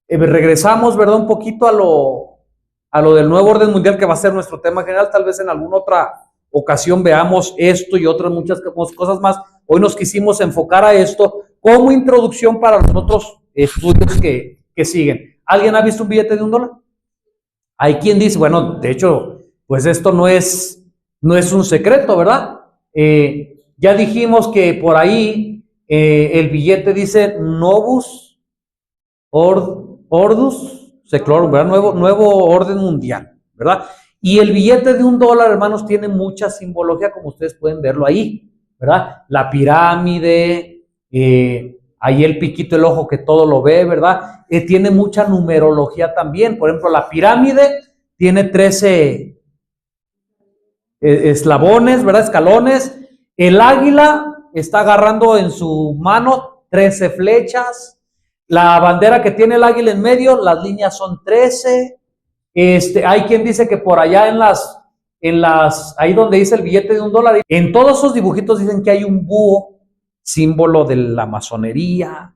A: regresamos, ¿verdad? Un poquito a lo del nuevo orden mundial, que va a ser nuestro tema general. Tal vez en alguna otra ocasión veamos esto y otras muchas cosas más. Hoy nos quisimos enfocar a esto como introducción para los otros estudios que siguen. ¿Alguien ha visto un billete de $1? Hay quien dice, bueno, de hecho, pues esto no es un secreto, ¿verdad? Ya dijimos que por ahí el billete dice Novus Ordus Seclorum, ¿verdad? Nuevo orden mundial, ¿verdad? Y el billete de $1, hermanos, tiene mucha simbología, como ustedes pueden verlo ahí, ¿verdad? La pirámide, ahí el piquito, el ojo que todo lo ve, ¿verdad? Tiene mucha numerología también. Por ejemplo, la pirámide tiene 13 eslabones, ¿verdad? Escalones. El águila está agarrando en su mano 13 flechas. La bandera que tiene el águila en medio, las líneas son 13. Hay quien dice que por allá ahí donde dice el billete de $1, en todos esos dibujitos dicen que hay un búho, símbolo de la masonería.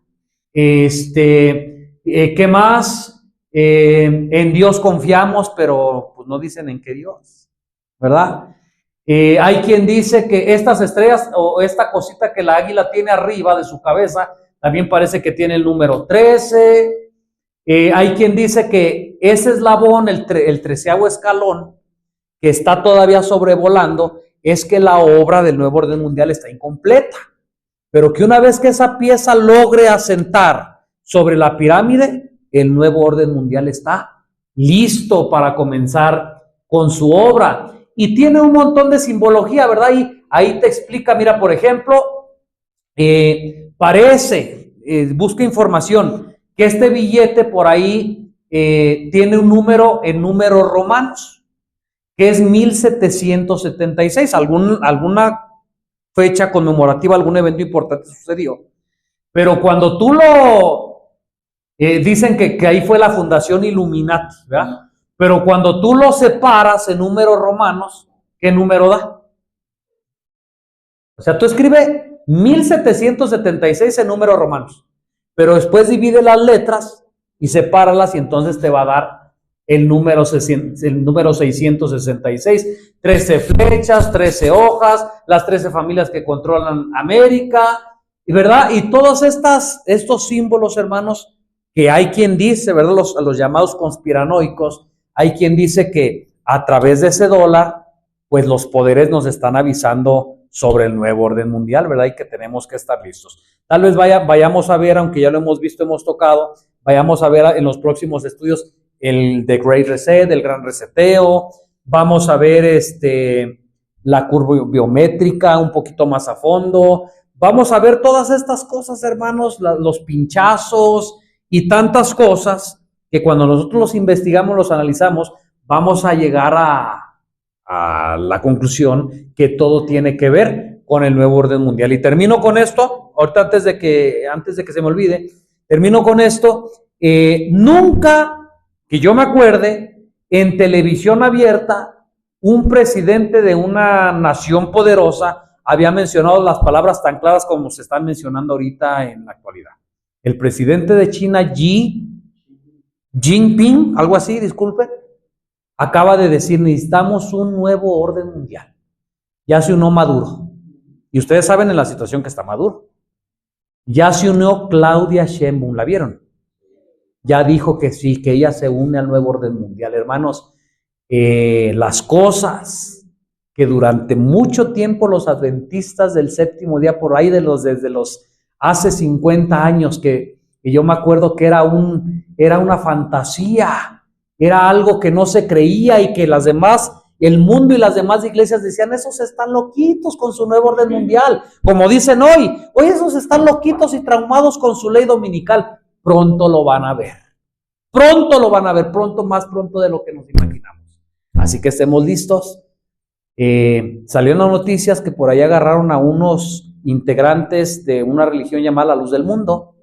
A: ¿Qué más? En Dios confiamos, pero pues no dicen en qué Dios, ¿verdad? Hay quien dice que estas estrellas o esta cosita que la águila tiene arriba de su cabeza también parece que tiene el número 13. Hay quien dice que ese eslabón, el 13º escalón, que está todavía sobrevolando, es que la obra del nuevo orden mundial está incompleta, pero que una vez que esa pieza logre asentar sobre la pirámide, el nuevo orden mundial está listo para comenzar con su obra. Y tiene un montón de simbología, ¿verdad? Y ahí te explica, mira, por ejemplo, busca información, que este billete por ahí tiene un número en números romanos, que es 1776, alguna fecha conmemorativa, algún evento importante sucedió. Pero cuando tú dicen que ahí fue la fundación Illuminati, ¿verdad? Pero cuando tú lo separas en números romanos, ¿qué número da? O sea, tú escribes 1776 en números romanos, pero después divide las letras y sepáralas y entonces te va a dar el número 666, 13 flechas, 13 hojas, las 13 familias que controlan América, ¿verdad? Y todos estos símbolos, hermanos, que hay quien dice, ¿verdad? Los llamados conspiranoicos, hay quien dice que a través de ese dólar, pues los poderes nos están avisando sobre el nuevo orden mundial, ¿verdad? Y que tenemos que estar listos. Tal vez vayamos a ver, aunque ya lo hemos visto, hemos tocado, vayamos a ver en los próximos estudios el The Great Reset, el Gran Reseteo, vamos a ver la curva biométrica un poquito más a fondo, vamos a ver todas estas cosas, hermanos, los pinchazos y tantas cosas que cuando nosotros los investigamos, los analizamos, vamos a llegar a la conclusión que todo tiene que ver con el nuevo orden mundial. Y termino con esto, ahorita antes de que se me olvide, termino con esto. Nunca, que yo me acuerde, en televisión abierta, un presidente de una nación poderosa había mencionado las palabras tan claras como se están mencionando ahorita en la actualidad. El presidente de China, Xi Jinping, algo así, disculpe, acaba de decir, necesitamos un nuevo orden mundial. Ya se unió Maduro. Y ustedes saben en la situación que está Maduro. Ya se unió Claudia Sheinbaum, ¿la vieron? Ya dijo que sí, que ella se une al nuevo orden mundial. Hermanos, las cosas que durante mucho tiempo los adventistas del séptimo día, por ahí desde los hace 50 años, que yo me acuerdo que era una fantasía, era algo que no se creía y que el mundo y las demás iglesias decían, esos están loquitos con su nuevo orden mundial, como dicen hoy esos están loquitos y traumados con su ley dominical. Pronto lo van a ver, pronto, más pronto de lo que nos imaginamos. Así que estemos listos. Salieron las noticias que por ahí agarraron a unos integrantes de una religión llamada La Luz del Mundo.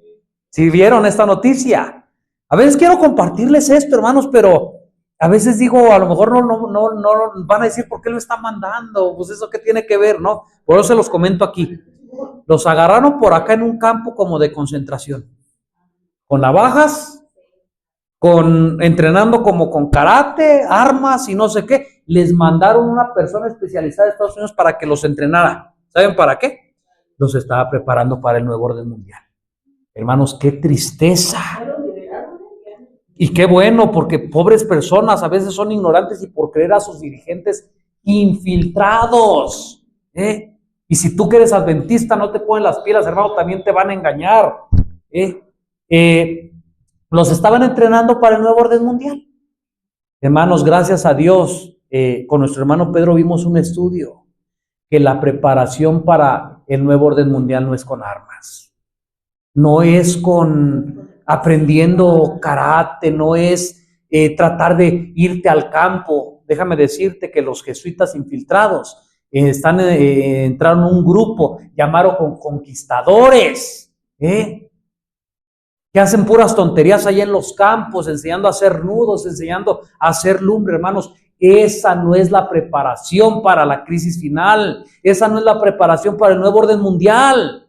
A: ¿Sí vieron esta noticia? A veces quiero compartirles esto, hermanos, pero a veces digo, a lo mejor no van a decir por qué lo está mandando, pues eso qué tiene que ver, ¿no? Por eso se los comento aquí. Los agarraron por acá en un campo como de concentración, con navajas, entrenando como con karate, armas y no sé qué. Les mandaron una persona especializada de Estados Unidos para que los entrenara. ¿Saben para qué? Los estaba preparando para el nuevo orden mundial. Hermanos, qué tristeza. Y qué bueno, porque pobres personas a veces son ignorantes y por creer a sus dirigentes infiltrados. Y si tú que eres adventista no te ponen las pilas, hermano, también te van a engañar. Los estaban entrenando para el nuevo orden mundial. Hermanos, gracias a Dios, con nuestro hermano Pedro vimos un estudio que la preparación para el nuevo orden mundial no es con armas, no es con aprendiendo karate, no es tratar de irte al campo. Déjame decirte que los jesuitas infiltrados entraron en un grupo llamado conquistadores, que hacen puras tonterías allá en los campos, enseñando a hacer nudos, enseñando a hacer lumbre, hermanos. Esa no es la preparación para la crisis final, esa no es la preparación para el nuevo orden mundial.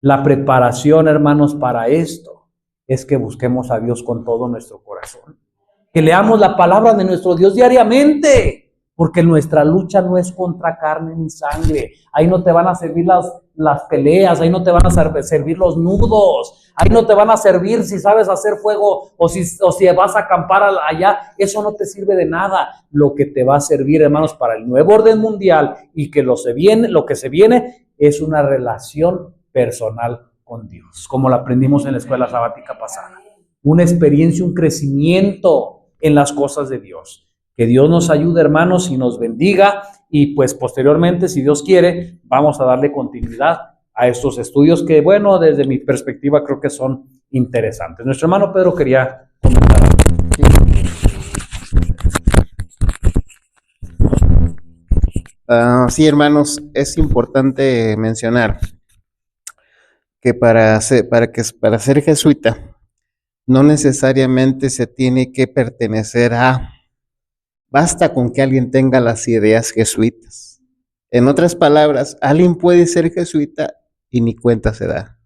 A: La preparación, hermanos, para esto es que busquemos a Dios con todo nuestro corazón, que leamos la palabra de nuestro Dios diariamente, porque nuestra lucha no es contra carne ni sangre. Ahí no te van a servir las peleas, ahí no te van a servir los nudos, ahí no te van a servir si sabes hacer fuego o si vas a acampar allá. Eso no te sirve de nada. Lo que te va a servir, hermanos, para el nuevo orden mundial y que lo que se viene es una relación personal con Dios, como lo aprendimos en la escuela sabática pasada. Una experiencia, un crecimiento en las cosas de Dios. Que Dios nos ayude, hermanos, y nos bendiga, y pues posteriormente, si Dios quiere, vamos a darle continuidad a estos estudios que, bueno, desde mi perspectiva creo que son interesantes. Nuestro hermano Pedro quería comentar algo.
F: Sí, hermanos, es importante mencionar que para ser jesuita no necesariamente se tiene que pertenecer a. Basta con que alguien tenga las ideas jesuitas. En otras palabras, alguien puede ser jesuita y ni cuenta se da.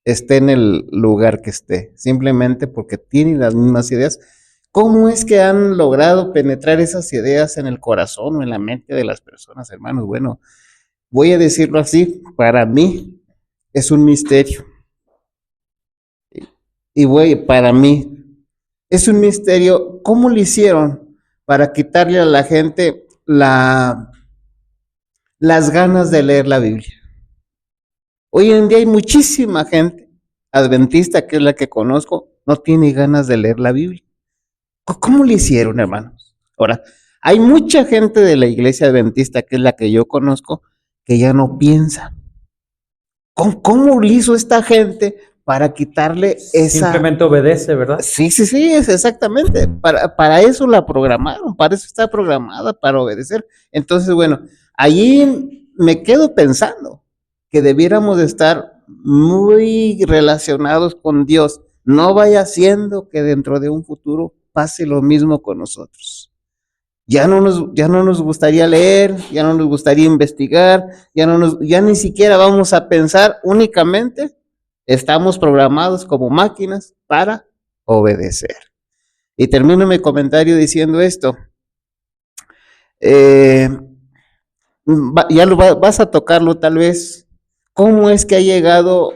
F: Esté en el lugar que esté, simplemente porque tiene las mismas ideas. ¿Cómo es que han logrado penetrar esas ideas en el corazón o en la mente de las personas, hermanos? Bueno, voy a decirlo así, para mí es un misterio. Para mí es un misterio, ¿cómo lo hicieron para quitarle a la gente las ganas de leer la Biblia? Hoy en día hay muchísima gente adventista, que es la que conozco, no tiene ganas de leer la Biblia. ¿Cómo lo hicieron, hermanos? Ahora, hay mucha gente de la iglesia adventista, que es la que yo conozco, que ya no piensa. ¿Cómo lo hizo esta gente para quitarle esa?
A: Simplemente obedece, ¿verdad?
F: Sí, es exactamente. Para eso la programaron, para eso está programada, para obedecer. Entonces, bueno, allí me quedo pensando que debiéramos de estar muy relacionados con Dios. No vaya siendo que dentro de un futuro pase lo mismo con nosotros. Ya no nos gustaría leer, ya no nos gustaría investigar, ya ni siquiera vamos a pensar, únicamente estamos programados como máquinas para obedecer. Y termino mi comentario diciendo esto. Ya vas a tocarlo tal vez. ¿Cómo es que ha llegado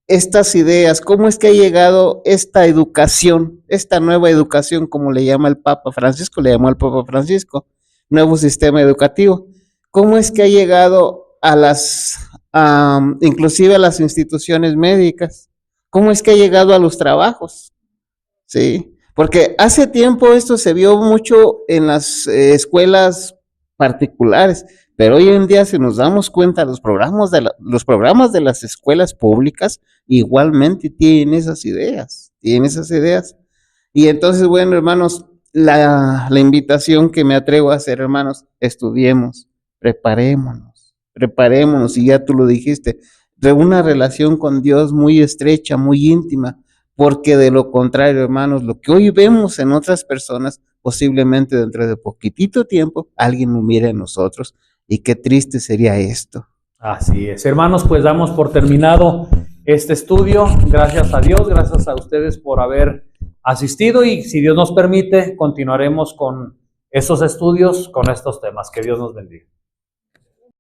F: estas ideas? ¿Cómo es que ha llegado esta educación, esta nueva educación, como le llama el Papa Francisco, nuevo sistema educativo? ¿Cómo es que ha llegado inclusive a las instituciones médicas? ¿Cómo es que ha llegado a los trabajos? Sí, porque hace tiempo esto se vio mucho en las escuelas particulares, pero hoy en día, si nos damos cuenta, los programas de las escuelas públicas igualmente tienen esas ideas. Y entonces, bueno, hermanos, la invitación que me atrevo a hacer, hermanos, estudiemos, preparémonos, y ya tú lo dijiste, de una relación con Dios muy estrecha, muy íntima, porque de lo contrario, hermanos, lo que hoy vemos en otras personas posiblemente dentro de poquitito tiempo alguien nos mire a nosotros, y qué triste sería esto.
A: Así es, hermanos, pues damos por terminado este estudio. Gracias a Dios, gracias a ustedes por haber asistido, y si Dios nos permite, continuaremos con estos estudios, con estos temas. Que Dios nos bendiga.